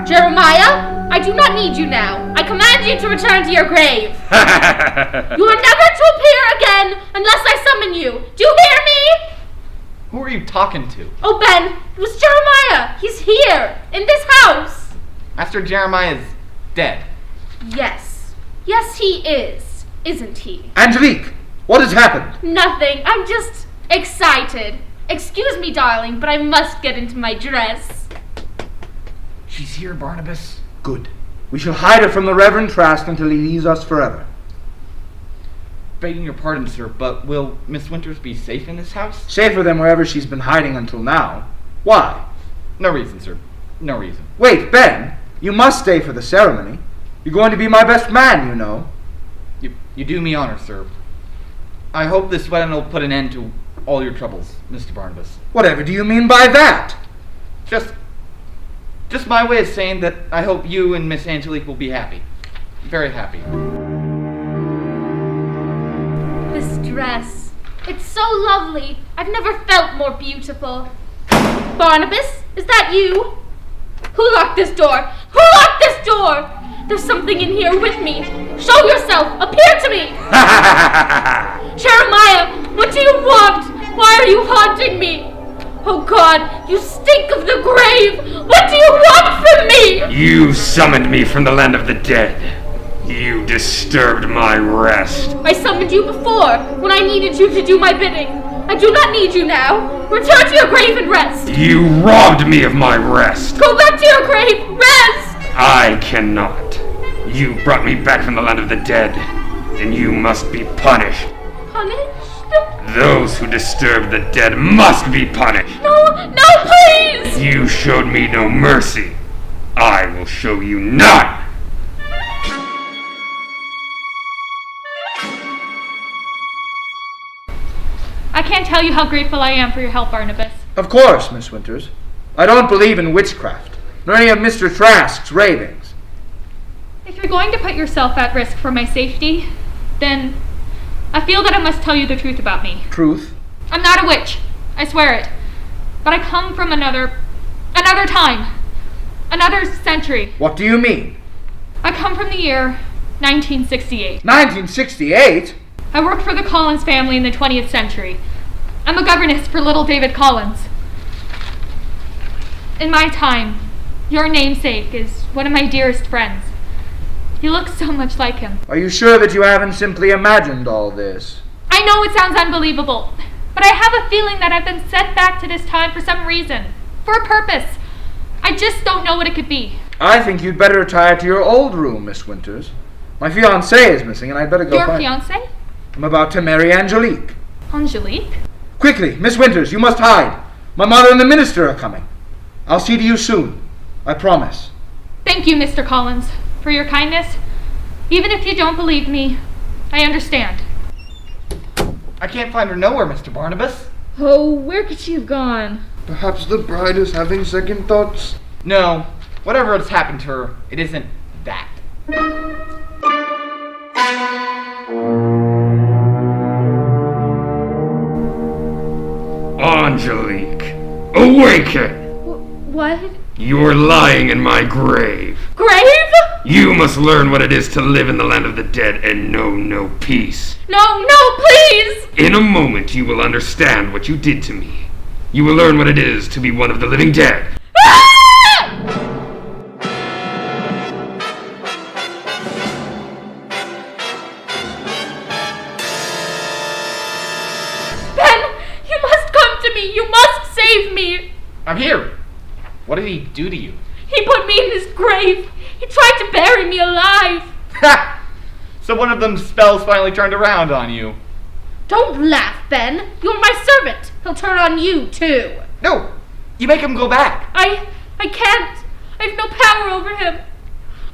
Jeremiah, I do not need you now. I command you to return to your grave. You are never to appear again unless I summon you. Do you hear me? Who are you talking to? Oh, Ben, it was Jeremiah. He's here, in this house. Master Jeremiah is dead. Yes. Yes, he is. Isn't he? Angelique, what has happened? Nothing. I'm just excited. Excuse me, darling, but I must get into my dress. She's here, Barnabas. Good. We shall hide her from the Reverend Trask until he leaves us forever. Begging your pardon, sir, but will Miss Winters be safe in this house? Safer than wherever she's been hiding until now. Why? No reason, sir. No reason. Wait, Ben, you must stay for the ceremony. You're going to be my best man, you know. You do me honor, sir. I hope this wedding will put an end to all your troubles, Mr. Barnabas. Whatever do you mean by that? Just my way of saying that I hope you and Miss Angelique will be happy. Very happy. This dress. It's so lovely. I've never felt more beautiful. Barnabas, is that you? Who locked this door? Who locked this door? There's something in here with me. Show yourself. Appear to me. Jeremiah, what do you want? Why are you haunting me? Oh God, you stink of the grave. What do you want from me? You summoned me from the land of the dead. You disturbed my rest. I summoned you before, when I needed you to do my bidding. I do not need you now. Return to your grave and rest. You robbed me of my rest. Go back to your grave. Rest! I cannot. You brought me back from the land of the dead, and you must be punished. Punished? Those who disturb the dead must be punished. No, please! You showed me no mercy. I will show you none. I can't tell you how grateful I am for your help, Barnabas. Of course, Miss Winters. I don't believe in witchcraft, nor any of Mr. Trask's ravings. If you're going to put yourself at risk for my safety, then I feel that I must tell you the truth about me. Truth? I'm not a witch. I swear it. But I come from another time. Another century. What do you mean? I come from the year 1968. 1968? I worked for the Collins family in the 20th century. I'm a governess for little David Collins. In my time, your namesake is one of my dearest friends. You look so much like him. Are you sure that you haven't simply imagined all this? I know it sounds unbelievable, but I have a feeling that I've been sent back to this time for some reason. For a purpose. I just don't know what it could be. I think you'd better retire to your old room, Miss Winters. My fiancée is missing, and I'd better go find her. Your fiancée? I'm about to marry Angelique. Angelique? Quickly, Miss Winters, you must hide. My mother and the minister are coming. I'll see to you soon. I promise. Thank you, Mr. Collins, for your kindness. Even if you don't believe me, I understand. I can't find her nowhere, Mr. Barnabas. Oh, where could she have gone? Perhaps the bride is having second thoughts. No, whatever has happened to her, it isn't that. Angelique, awaken! What? You're lying in my grave. Grave? You must learn what it is to live in the land of the dead and know no peace. No, please! In a moment you will understand what you did to me. You will learn what it is to be one of the living dead. You must save me! I'm here. What did he do to you? He put me in his grave. He tried to bury me alive. Ha! So one of them spells finally turned around on you. Don't laugh, Ben. You're my servant. He'll turn on you, too. No, you make him go back. I can't. I've no power over him.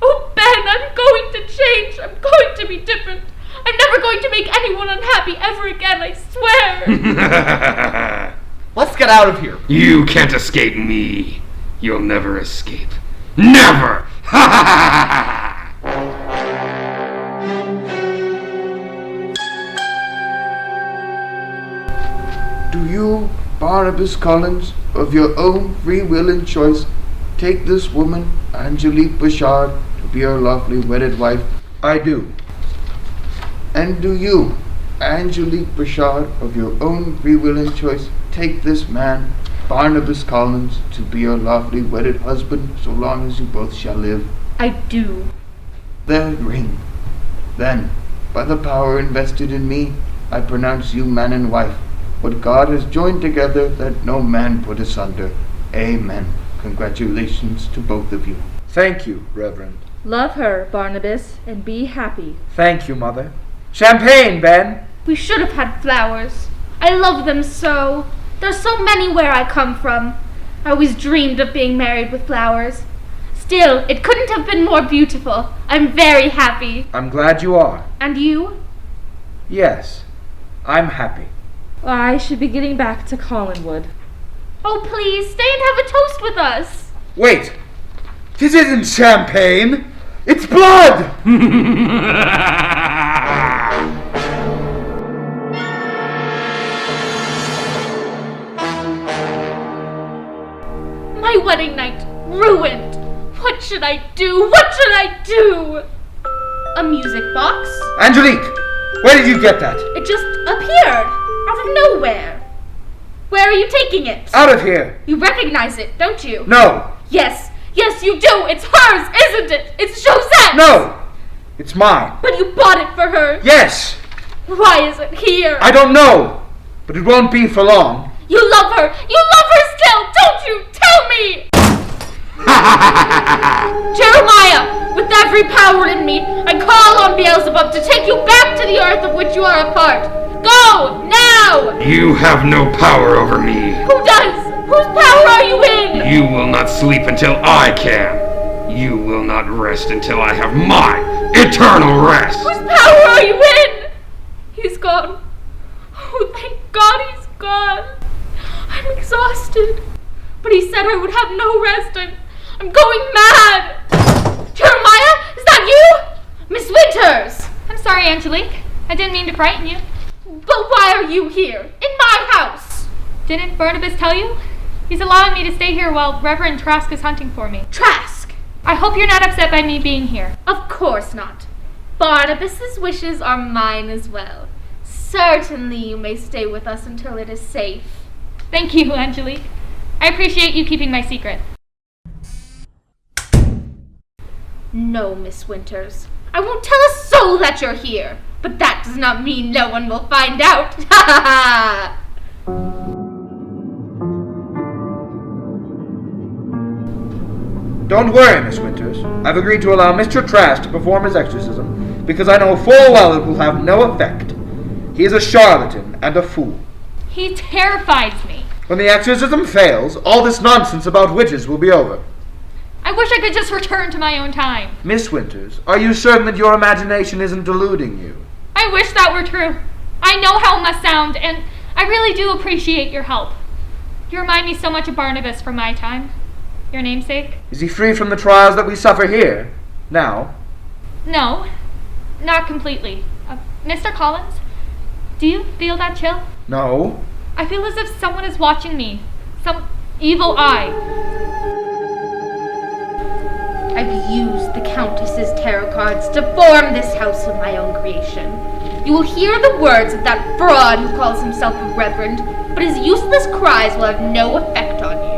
Oh, Ben, I'm going to change. I'm going to be different. I'm never going to make anyone unhappy ever again, I swear. Let's get out of here. You can't escape me. You'll never escape. Never! Do you, Barnabas Collins, of your own free will and choice, take this woman, Angelique Bouchard, to be your lawfully wedded wife? I do. And do you, Angelique Bouchard, of your own free will and choice, take this man, Barnabas Collins, to be your lawfully wedded husband, so long as you both shall live? I do. The ring. Then, by the power invested in me, I pronounce you man and wife. What God has joined together, let no man put asunder. Amen. Congratulations to both of you. Thank you, Reverend. Love her, Barnabas, and be happy. Thank you, Mother. Champagne, Ben! We should have had flowers. I love them so. There's so many where I come from. I always dreamed of being married with flowers. Still, it couldn't have been more beautiful. I'm very happy. I'm glad you are. And you? Yes, I'm happy. I should be getting back to Collinwood. Oh, please, stay and have a toast with us. Wait! This isn't champagne! It's blood! My wedding night ruined. What should I do? What should I do? A music box? Angelique! Where did you get that? It just appeared out of nowhere. Where are you taking it? Out of here! You recognize it, don't you? No! Yes, you do. It's hers, isn't it? It's Josette's. No! It's mine. But you bought it for her. Yes! Why is it here? I don't know, but it won't be for long. You love her! You love her still, don't you? Tell me! Jeremiah, with every power in me, I call on Beelzebub to take you back to the earth of which you are a part. Go, now! You have no power over me. Who does? Whose power are you in? You will not sleep until I can. You will not rest until I have my eternal rest. Whose power are you in? He's gone. Oh, thank God he's gone. I'm exhausted. But he said I would have no rest. I'm going mad. Jeremiah, is that you? Miss Winters! I'm sorry, Angelique. I didn't mean to frighten you. But why are you here? In my house? Didn't Barnabas tell you? He's allowing me to stay here while Reverend Trask is hunting for me. Trask! I hope you're not upset by me being here. Of course not. Barnabas's wishes are mine as well. Certainly you may stay with us until it is safe. Thank you, Angelique. I appreciate you keeping my secret. No, Miss Winters. I won't tell a soul that you're here. But that does not mean no one will find out. Ha ha ha! Don't worry, Miss Winters. I've agreed to allow Mr. Trask to perform his exorcism because I know full well it will have no effect. He is a charlatan and a fool. He terrifies me. When the exorcism fails, all this nonsense about witches will be over. I wish I could just return to my own time. Miss Winters, are you certain that your imagination isn't deluding you? I wish that were true. I know how it must sound, and I really do appreciate your help. You remind me so much of Barnabas from my time. Your namesake. Is he free from the trials that we suffer here, now? No, not completely. Mr. Collins, do you feel that chill? No. I feel as if someone is watching me. Some evil eye. I've used the Countess's tarot cards to form this house of my own creation. You will hear the words of that fraud who calls himself a reverend, but his useless cries will have no effect on you.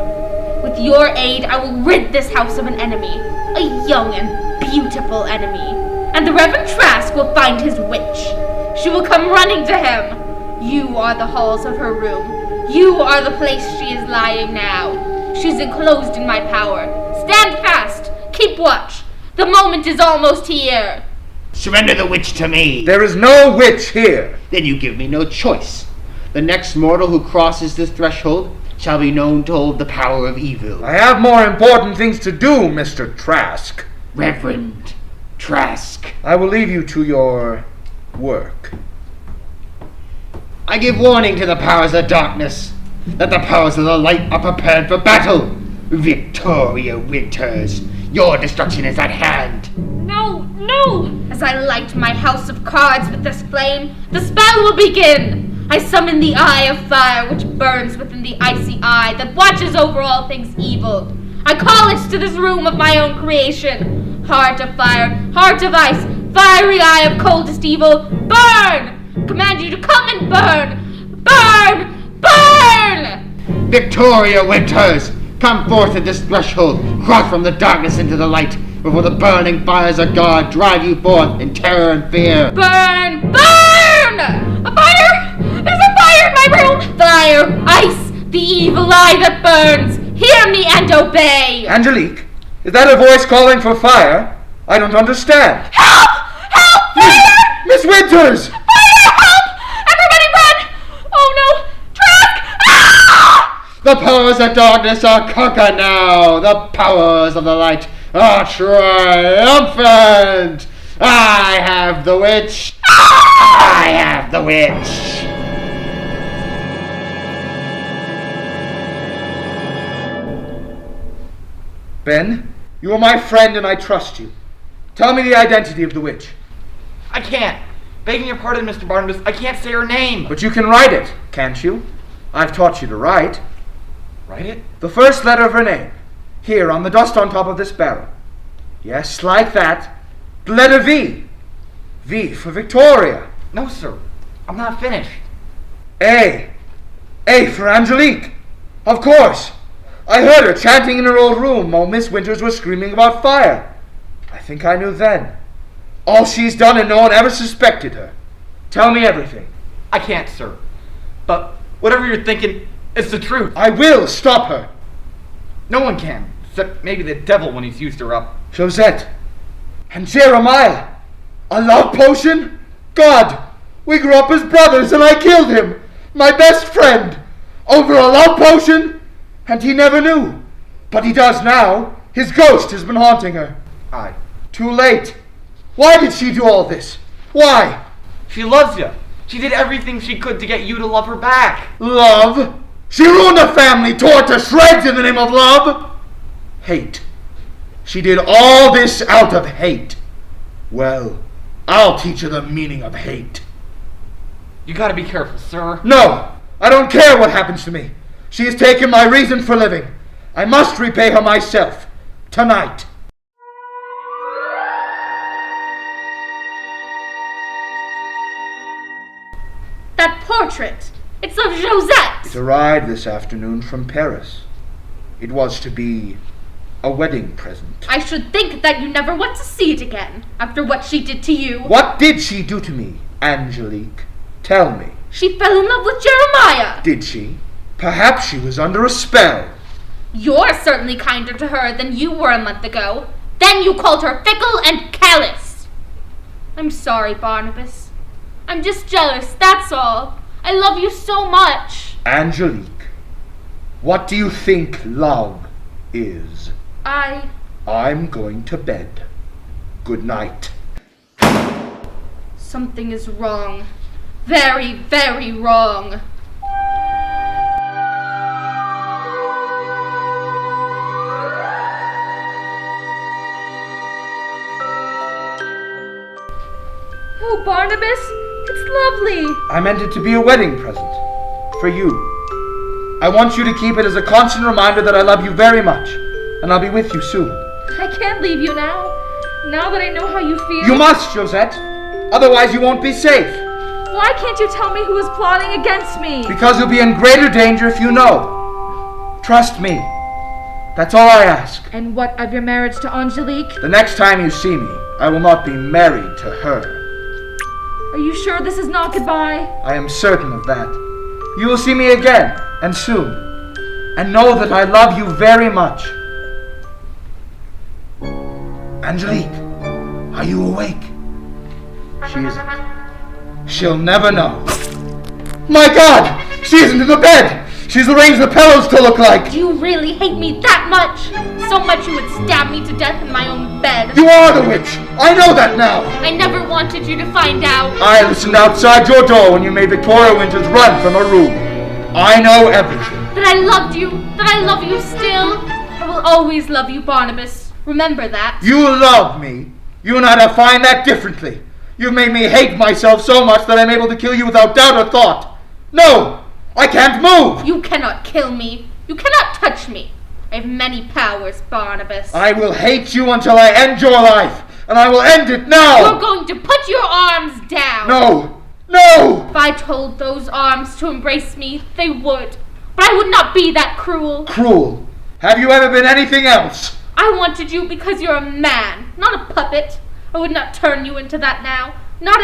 With your aid, I will rid this house of an enemy, a young and beautiful enemy. And the Reverend Trask will find his witch. She will come running to him. You are the halls of her room. You are the place she is lying now. She's enclosed in my power. Stand fast. Keep watch. The moment is almost here. Surrender the witch to me. There is no witch here. Then you give me no choice. The next mortal who crosses this threshold shall be known to hold the power of evil. I have more important things to do, Mr. Trask. Reverend Trask. I will leave you to your work. I give warning to the powers of darkness that the powers of the light are prepared for battle. Victoria Winters, your destruction is at hand. No, no! As I light my house of cards with this flame, the spell will begin! I summon the Eye of Fire, which burns within the icy eye that watches over all things evil. I call it to this room of my own creation. Heart of fire, heart of ice, fiery eye of coldest evil, burn! Command you to come and burn! Burn! Burn! Victoria Winters, come forth at this threshold, cross from the darkness into the light, before the burning fires of God drive you forth in terror and fear. Burn! Burn! A fire! There's a fire in my room! Fire! Ice! The evil eye that burns! Hear me and obey! Angelique, is that a voice calling for fire? I don't understand. Help! Help! Fire! Miss Winters! Fire! Help! Everybody run! Oh no! Trask! Ah! The powers of darkness are conquered now. The powers of the light are triumphant. I have the witch. I have the witch. Ben, you are my friend and I trust you. Tell me the identity of the witch. I can't. Begging your pardon, Mr. Barnabas, I can't say her name. But you can write it, can't you? I've taught you to write. Write it? The first letter of her name. Here, on the dust on top of this barrel. Yes, like that. The letter V. V for Victoria. No, sir. I'm not finished. A. A for Angelique. Of course. I heard her chanting in her old room while Miss Winters was screaming about fire. I think I knew then. All she's done and no one ever suspected her. Tell me everything. I can't, sir. But whatever you're thinking, it's the truth. I will stop her. No one can, except maybe the devil when he's used her up. Josette and Jeremiah. A love potion? God, we grew up as brothers and I killed him, my best friend, over a love potion? And he never knew. But he does now. His ghost has been haunting her. Aye. Too late. Why did she do all this? Why? She loves you. She did everything she could to get you to love her back. Love? She ruined a family, tore it to shreds in the name of love. Hate. She did all this out of hate. Well, I'll teach her the meaning of hate. You gotta be careful, sir. No, I don't care what happens to me. She has taken my reason for living. I must repay her myself. Tonight. That portrait! It's of Josette! It arrived this afternoon from Paris. It was to be a wedding present. I should think that you never want to see it again, after what she did to you. What did she do to me, Angelique? Tell me. She fell in love with Jeremiah! Did she? Perhaps she was under a spell. You're certainly kinder to her than you were a month ago. Then you called her fickle and callous. I'm sorry, Barnabas. I'm just jealous, that's all. I love you so much. Angelique, what do you think love is? I'm going to bed. Good night. Something is wrong. Very, very wrong. Oh, Barnabas, it's lovely. I meant it to be a wedding present. For you. I want you to keep it as a constant reminder that I love you very much. And I'll be with you soon. I can't leave you now. Now that I know how you feel. You must, Josette. Otherwise you won't be safe. Why can't you tell me who is plotting against me? Because you'll be in greater danger if you know. Trust me. That's all I ask. And what of your marriage to Angelique? The next time you see me, I will not be married to her. Are you sure this is not goodbye? I am certain of that. You will see me again, and soon. And know that I love you very much. Angelique, are you awake? She isn't. She'll never know. My God! She isn't in the bed! She's arranged the pillows to look like! Do you really hate me that much? So much you would stab me to death in my own bed. You are the witch! I know that now! I never wanted you to find out. I listened outside your door when you made Victoria Winters run from her room. I know everything. That I loved you. That I love you still. I will always love you, Barnabas. Remember that. You love me. You and I define that differently. You've made me hate myself so much that I'm able to kill you without doubt or thought. No! I can't move! You cannot kill me. You cannot touch me. I have many powers, Barnabas. I will hate you until I end your life, and I will end it now! You're going to put your arms down. No! No! If I told those arms to embrace me, they would. But I would not be that cruel. Cruel? Have you ever been anything else? I wanted you because you're a man, not a puppet. I would not turn you into that now. Not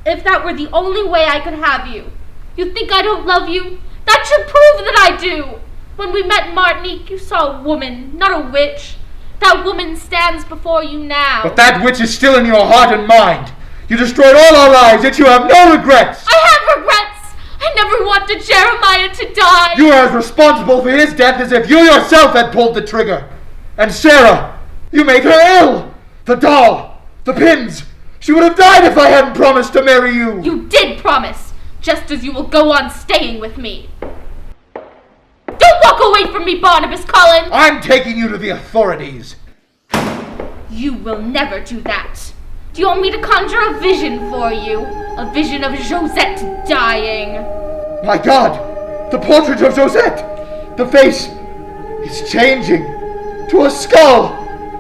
if that were the only way I could have you. You think I don't love you? That should prove that I do. When we met in Martinique, you saw a woman, not a witch. That woman stands before you now. But that witch is still in your heart and mind. You destroyed all our lives, yet you have no regrets. I have regrets. I never wanted Jeremiah to die. You are as responsible for his death as if you yourself had pulled the trigger. And Sarah, you made her ill. The doll, the pins. She would have died if I hadn't promised to marry you. You did promise, just as you will go on staying with me. Don't walk away from me, Barnabas Collins. I'm taking you to the authorities. You will never do that. Do you want me to conjure a vision for you? A vision of Josette dying. My God! The portrait of Josette! The face is changing to a skull!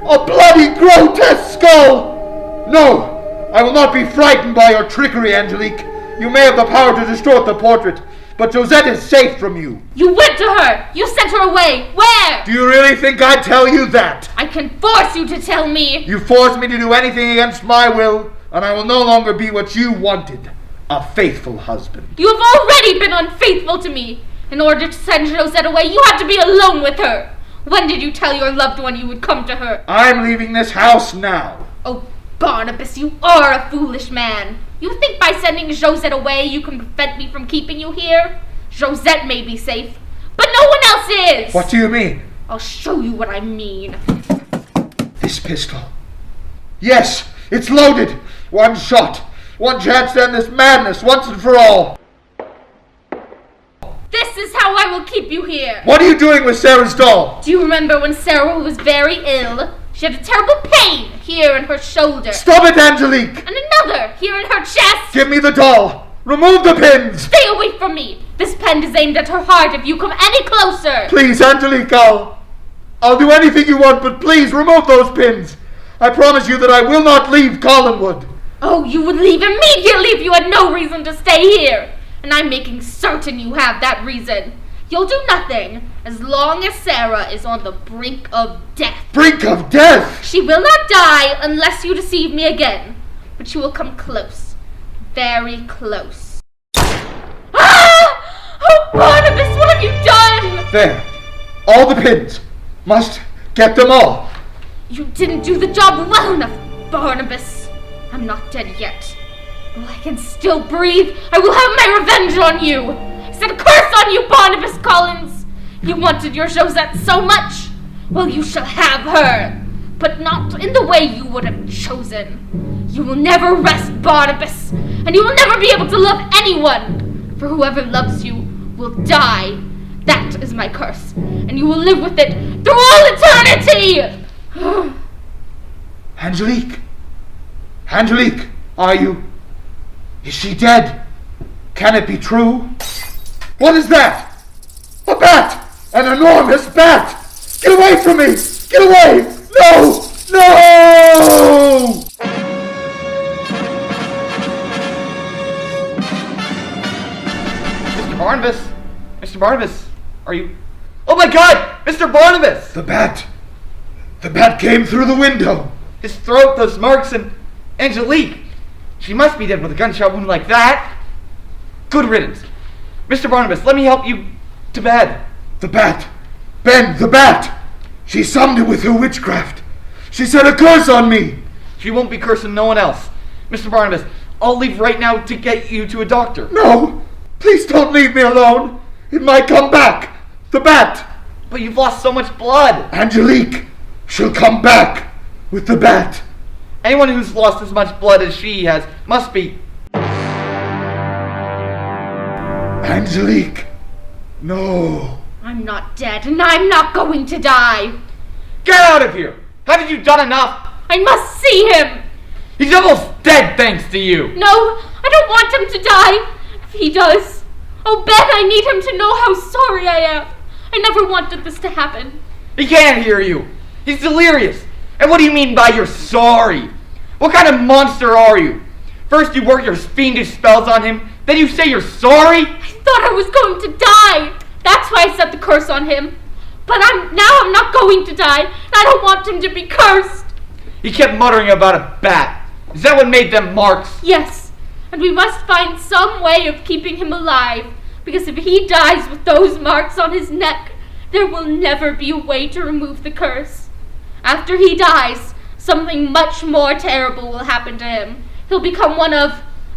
A bloody, grotesque skull! No! I will not be frightened by your trickery, Angelique. You may have the power to distort the portrait, but Josette is safe from you. You went to her! You sent her away! Where? Do you really think I'd tell you that? I can force you to tell me! You force me to do anything against my will, and I will no longer be what you wanted, a faithful husband. You have already been unfaithful to me. In order to send Josette away, you had to be alone with her. When did you tell your loved one you would come to her? I'm leaving this house now. Oh, Barnabas, you are a foolish man. You think by sending Josette away you can prevent me from keeping you here? Josette may be safe, but no one else is! What do you mean? I'll show you what I mean. This pistol. Yes, it's loaded. One shot. One chance to end this madness once and for all. This is how I will keep you here. What are you doing with Sarah's doll? Do you remember when Sarah was very ill? She had a terrible pain here in her shoulder. Stop it, Angelique! And another here in her chest. Give me the doll. Remove the pins. Stay away from me. This pen is aimed at her heart if you come any closer. Please, Angelique, I'll do anything you want, but please remove those pins. I promise you that I will not leave Collinwood. Oh, you would leave immediately if you had no reason to stay here. And I'm making certain you have that reason. You'll do nothing as long as Sarah is on the brink of death. Brink of death? She will not die unless you deceive me again. But she will come close. Very close. Ah! Oh, Barnabas, what have you done? There. All the pins. Must get them all. You didn't do the job well enough, Barnabas. I'm not dead yet. While I can still breathe, I will have my revenge on you. I set a curse on you, Barnabas Collins. You wanted your Josette so much. Well, you shall have her. But not in the way you would have chosen. You will never rest, Barnabas. And you will never be able to love anyone. For whoever loves you will die. That is my curse. And you will live with it through all eternity. Angelique. Angelique, are you? Is she dead? Can it be true? What is that? A bat! An enormous bat! Get away from me! Get away! No! No! Mr. Barnabas? Mr. Barnabas, are you... Oh my God! Mr. Barnabas! The bat! The bat came through the window! His throat, those marks, and Angelique! She must be dead with a gunshot wound like that! Good riddance. Mr. Barnabas, let me help you to bed. The bat! Ben, the bat! She summoned it with her witchcraft! She set a curse on me! She won't be cursing no one else. Mr. Barnabas, I'll leave right now to get you to a doctor. No! Please don't leave me alone! It might come back! The bat! But you've lost so much blood! Angelique! She'll come back! With the bat! Anyone who's lost as much blood as she has must be... Angelique! No! I'm not dead, and I'm not going to die. Get out of here! Haven't you done enough? I must see him! He's almost dead thanks to you! No, I don't want him to die. If he does... Oh, Ben, I need him to know how sorry I am. I never wanted this to happen. He can't hear you. He's delirious. And what do you mean by you're sorry? What kind of monster are you? First you work your fiendish spells on him, then you say you're sorry? I thought I was going to die. That's why I set the curse on him. But I'm not going to die, and I don't want him to be cursed. He kept muttering about a bat. Is that what made them marks? Yes, and we must find some way of keeping him alive, because if he dies with those marks on his neck, there will never be a way to remove the curse. After he dies, something much more terrible will happen to him. He'll become one of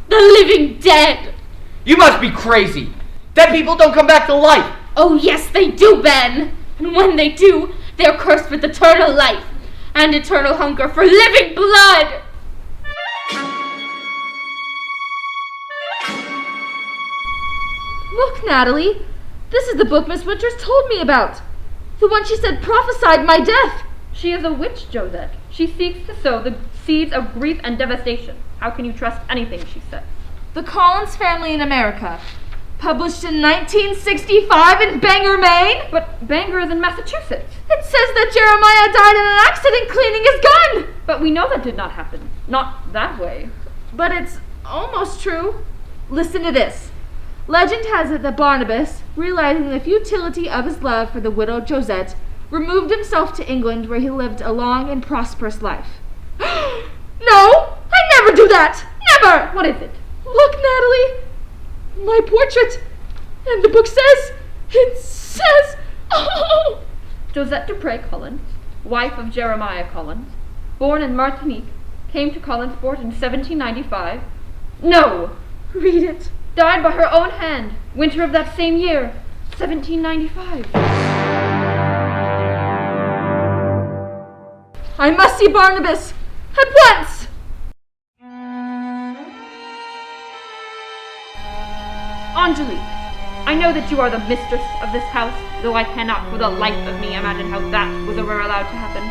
the living dead. You must be crazy. Dead people don't come back to life. Oh, yes, they do, Ben. And when they do, they're cursed with eternal life and eternal hunger for living blood. Look, Natalie. This is the book Miss Winters told me about. The one she said prophesied my death. She is a witch, Josette. She seeks to sow the seeds of grief and devastation. How can you trust anything she says? The Collins Family in America. Published in 1965 in Bangor, Maine. But Bangor is in Massachusetts. It says that Jeremiah died in an accident cleaning his gun. But we know that did not happen. Not that way. But it's almost true. Listen to this. Legend has it that Barnabas, realizing the futility of his love for the widowed Josette, removed himself to England where he lived a long and prosperous life. No! I never do that! Never! What is it? Look, Natalie! My portrait! And the book says... It says... Oh! Josette Dupre Collins, wife of Jeremiah Collins, born in Martinique, came to Collinsport in 1795. No! Read it. Died by her own hand, winter of that same year, 1795. I must see Barnabas! At once! Angelique, I know that you are the mistress of this house, though I cannot for the life of me imagine how that was ever allowed to happen.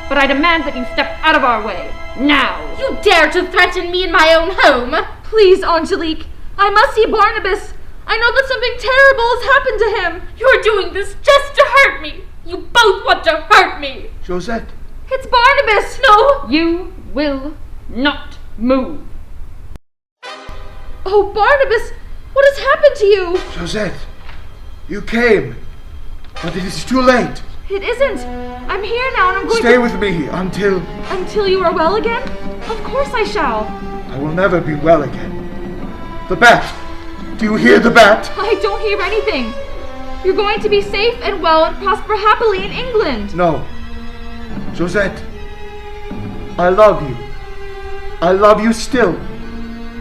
But I demand that you step out of our way, now! You dare to threaten me in my own home? Please, Angelique, I must see Barnabas. I know that something terrible has happened to him. You're doing this just to hurt me. You both want to hurt me. Josette. It's Barnabas! No! You will not move. Oh, Barnabas, what has happened to you? Josette, you came, but it is too late. It isn't. I'm here now and I'm going Stay to... with me until... Until you are well again? Of course I shall. I will never be well again. The bat! Do you hear the bat? I don't hear anything. You're going to be safe and well and prosper happily in England. No. Josette, I love you. I love you still.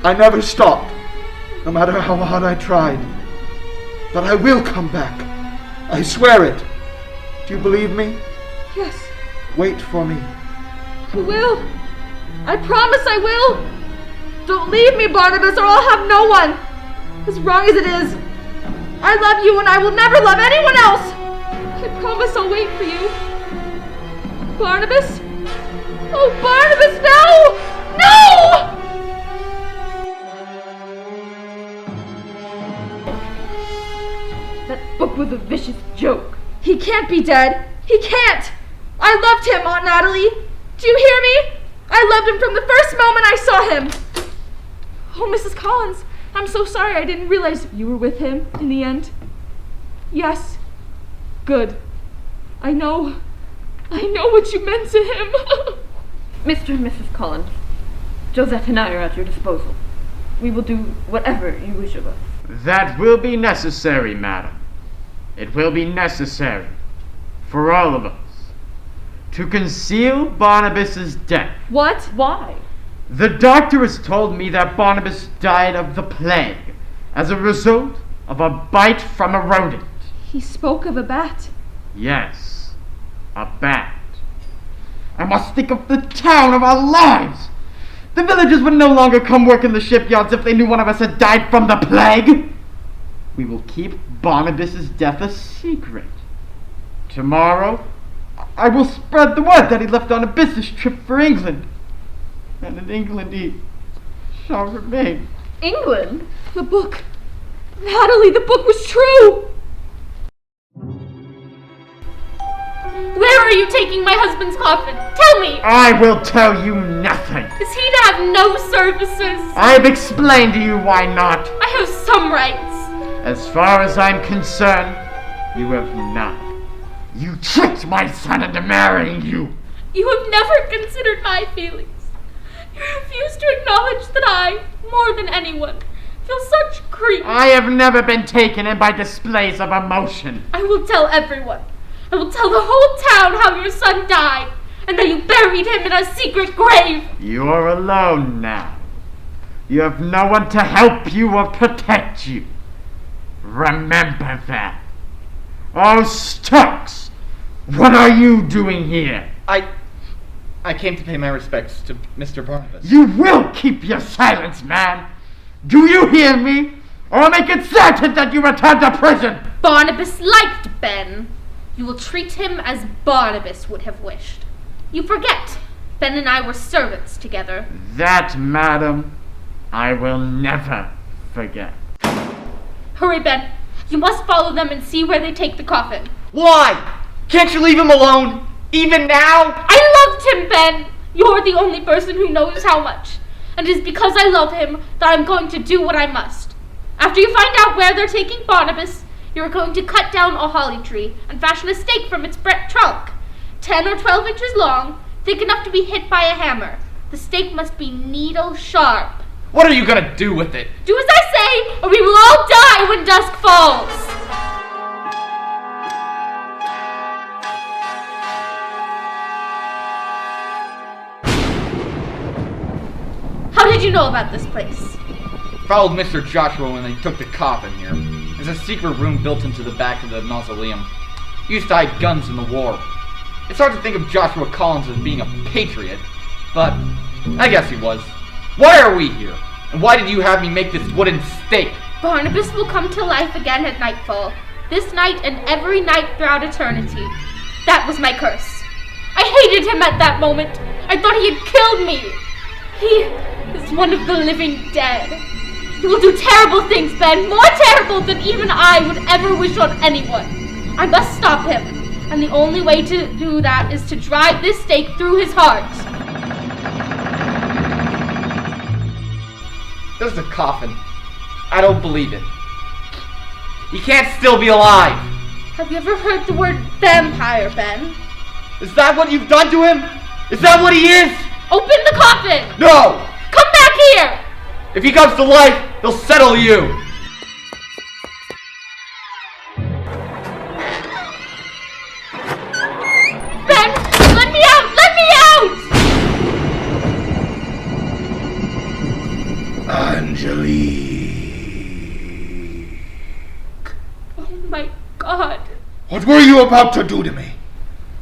I never stopped, no matter how hard I tried. But I will come back. I swear it. Do you believe me? Yes. Wait for me. I will. I promise I will. Don't leave me, Barnabas, or I'll have no one. As wrong as it is, I love you and I will never love anyone else. I promise I'll wait for you. Barnabas? Oh, Barnabas, no! No! That book was a vicious joke. He can't be dead. He can't. I loved him, Aunt Natalie. Do you hear me? I loved him from the first moment I saw him. Oh, Mrs. Collins, I'm so sorry I didn't realize you were with him in the end. Yes. Good. I know what you meant to him. Mr. and Mrs. Collins, Josette and I are at your disposal. We will do whatever you wish of us. That will be necessary, madam. It will be necessary for all of us to conceal Barnabas's death. What? Why? The doctor has told me that Barnabas died of the plague as a result of a bite from a rodent. He spoke of a bat. Yes, a bat. I must think of the town of our lives. The villagers would no longer come work in the shipyards if they knew one of us had died from the plague. We will keep Barnabas's death a secret. Tomorrow, I will spread the word that he left on a business trip for England. And in England he shall remain. England? The book. Natalie, the book was true. Where are you taking my husband's coffin? Tell me! I will tell you nothing. Is he to have no services? I've explained to you why not. I have some rights. As far as I'm concerned, you have none. You tricked my son into marrying you. You have never considered my feelings. You refuse to acknowledge that I, more than anyone, feel such grief. I have never been taken in by displays of emotion. I will tell everyone. I will tell the whole town how your son died, and that you buried him in a secret grave. You're alone now. You have no one to help you or protect you. Remember that. Oh, Stokes, what are you doing here? I came to pay my respects to Mr. Barnabas. You will keep your silence, man. Do you hear me? Or I'll make it certain that you return to prison. Barnabas liked Ben. You will treat him as Barnabas would have wished. You forget, Ben and I were servants together. That, madam, I will never forget. Hurry, Ben. You must follow them and see where they take the coffin. Why? Can't you leave him alone? Even now? I loved him, Ben. You're the only person who knows how much. And it is because I love him that I'm going to do what I must. After you find out where they're taking Barnabas, you are going to cut down a holly tree and fashion a stake from its trunk, 10 or 12 inches long, thick enough to be hit by a hammer, The stake must be needle sharp. What are you gonna do with it? Do as I say, or we will all die when dusk falls. How did you know about this place? Followed Mr. Joshua when they took the coffin here. There's a secret room built into the back of the mausoleum. Used to hide guns in the war. It's hard to think of Joshua Collins as being a patriot, but I guess he was. Why are we here? And why did you have me make this wooden stake? Barnabas will come to life again at nightfall. This night and every night throughout eternity. That was my curse. I hated him at that moment. I thought he had killed me. He is one of the living dead. He will do terrible things, Ben, more terrible than even I would ever wish on anyone. I must stop him, and the only way to do that is to drive this stake through his heart. There's the coffin. I don't believe it. He can't still be alive. Have you ever heard the word vampire, Ben? Is that what you've done to him? Is that what he is? Open the coffin! No! Come back here! If he comes to life, they'll settle you. Ben, let me out! Let me out! Angelique. Oh my God. What were you about to do to me?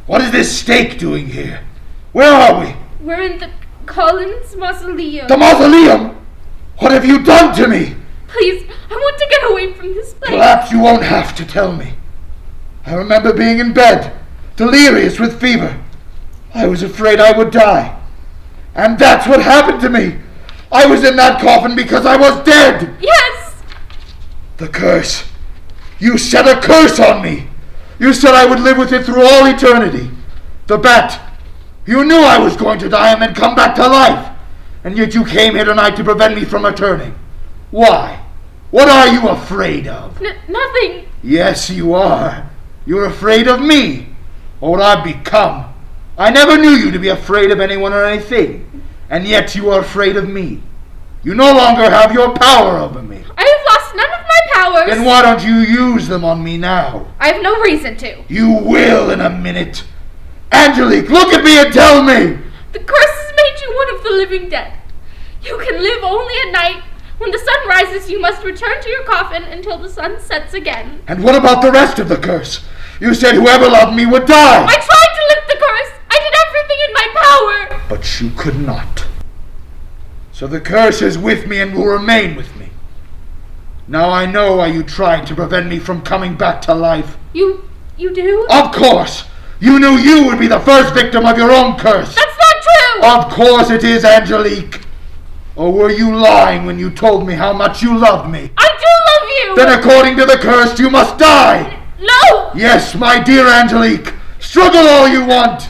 What is this stake doing here? Where are we? We're in the Collins mausoleum. The mausoleum? What have you done to me? Please, I want to get away from this place. Perhaps you won't have to tell me. I remember being in bed, delirious with fever. I was afraid I would die. And that's what happened to me. I was in that coffin because I was dead. Yes. The curse. You set a curse on me. You said I would live with it through all eternity. The bet. You knew I was going to die and then come back to life. And yet you came here tonight to prevent me from returning. Why? What are you afraid of? Nothing. Yes, you are. You're afraid of me. Or what I've become. I never knew you to be afraid of anyone or anything. And yet you are afraid of me. You no longer have your power over me. I have lost none of my powers. Then why don't you use them on me now? I have no reason to. You will in a minute. Angelique, look at me and tell me. The curse has made you one of the living dead. You can live only at night. When the sun rises, you must return to your coffin until the sun sets again. And what about the rest of the curse? You said whoever loved me would die. I tried to lift the curse. I did everything in my power. But you could not. So the curse is with me and will remain with me. Now I know why you tried to prevent me from coming back to life. You do? Of course! You knew you would be the first victim of your own curse. That's not true! Of course it is, Angelique. Or were you lying when you told me how much you loved me? I do love you! Then according to the curse, you must die! No! Yes, my dear Angelique. Struggle all you want.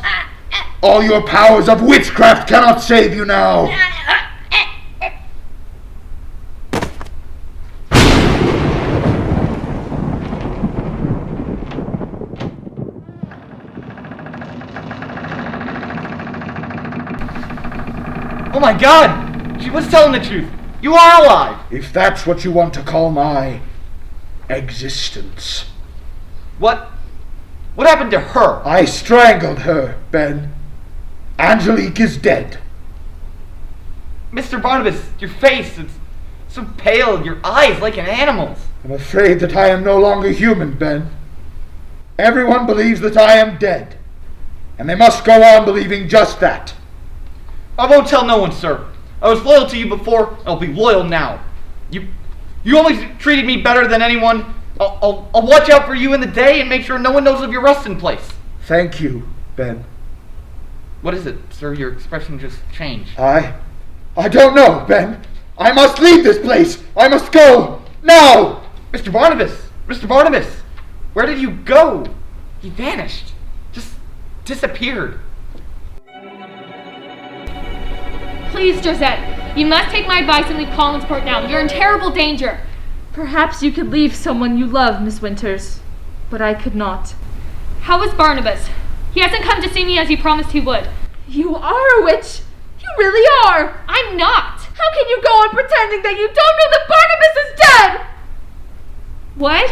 All your powers of witchcraft cannot save you now. Oh my God! She was telling the truth. You are alive. If that's what you want to call my existence. What happened to her? I strangled her, Ben. Angelique is dead. Mr. Barnabas, your face, it's so pale, your eyes like an animal's. I'm afraid that I am no longer human, Ben. Everyone believes that I am dead. And they must go on believing just that. I won't tell no one, sir. I was loyal to you before, I'll be loyal now. You always treated me better than anyone. I'll watch out for you in the day and make sure no one knows of your resting place. Thank you, Ben. What is it, sir? Your expression just changed. I don't know, Ben. I must leave this place. I must go. Now! Mr. Barnabas! Mr. Barnabas! Where did you go? He vanished. Just disappeared. Please, Josette, you must take my advice and leave Collinsport now. You're in terrible danger. Perhaps you could leave someone you love, Miss Winters, but I could not. How is Barnabas? He hasn't come to see me as he promised he would. You are a witch! You really are! I'm not! How can you go on pretending that you don't know that Barnabas is dead? What?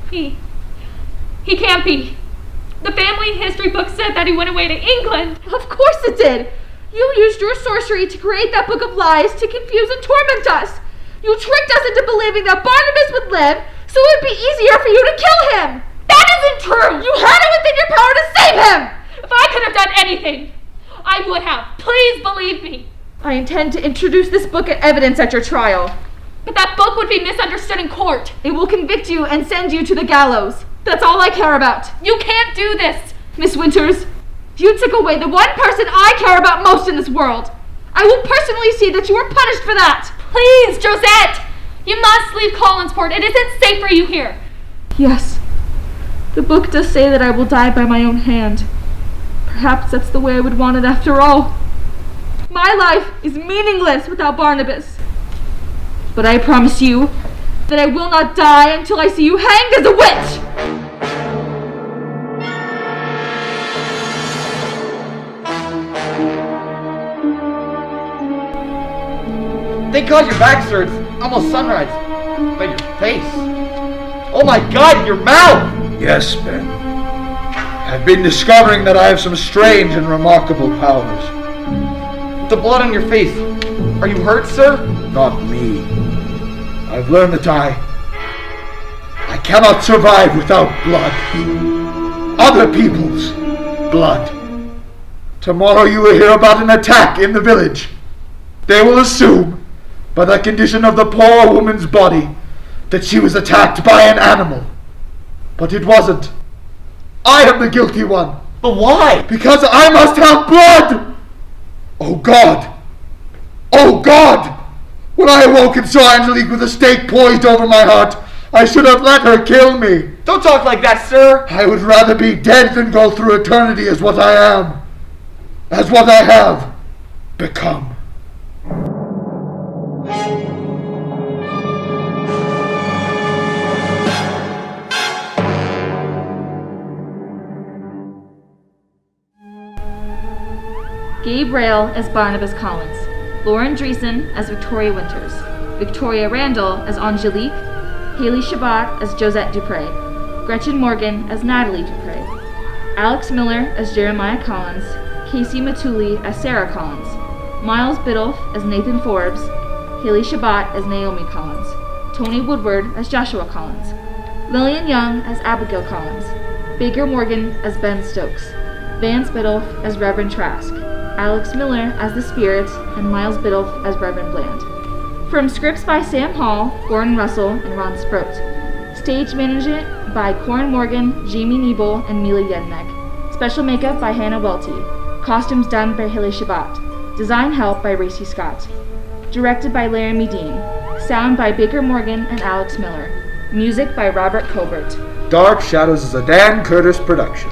He can't be. The family history book said that he went away to England. Of course it did! You used your sorcery to create that book of lies to confuse and torment us. You tricked us into believing that Barnabas would live, so it would be easier for you to kill him! That isn't true! You had it within your power to save him! If I could have done anything, I would have. Please believe me. I intend to introduce this book as evidence at your trial. But that book would be misunderstood in court. It will convict you and send you to the gallows. That's all I care about. You can't do this. Miss Winters, you took away the one person I care about most in this world. I will personally see that you are punished for that. Please, Josette! You must leave Collinsport. It isn't safe for you here. Yes. The book does say that I will die by my own hand. Perhaps that's the way I would want it after all. My life is meaningless without Barnabas. But I promise you that I will not die until I see you hanged as a witch! Thank God your back, sir. It's almost sunrise. But your face. Oh my God, your mouth! Yes, Ben. I've been discovering that I have some strange and remarkable powers. The blood on your face. Are you hurt, sir? Not me. I've learned that I cannot survive without blood. Other people's blood. Tomorrow you will hear about an attack in the village. They will assume, by the condition of the poor woman's body, that she was attacked by an animal. But it wasn't. I am the guilty one. But why? Because I must have blood! Oh God! Oh God! When I awoke and saw Angelique with a stake poised over my heart, I should have let her kill me. Don't talk like that, sir! I would rather be dead than go through eternity as what I am. As what I have become. Gabe Rail as Barnabas Collins, Lauren Dreesen as Victoria Winters, Victoria Randall as Angelique, Haley Shabbat as Josette Dupre, Gretchen Morgan as Natalie Dupre, Alex Miller as Jeremiah Collins, Casey Matuli as Sarah Collins, Miles Biddulph as Nathan Forbes, Haley Shabbat as Naomi Collins, Tony Woodward as Joshua Collins, Lillian Young as Abigail Collins, Baker Morgan as Ben Stokes, Vance Biddulph as Reverend Trask, Alex Miller as the Spirit, and Miles Biddulph as Reverend Bland. From scripts by Sam Hall, Gordon Russell, and Ron Sproat. Stage management by Corin Morgan, Jamie Niebel, and Mila Yednek. Special makeup by Hannah Welty. Costumes done by Haley Shabbat. Design help by Racy Scott. Directed by Laramie Dean. Sound by Baker Morgan and Alex Miller. Music by Robert Colbert. Dark Shadows is a Dan Curtis production.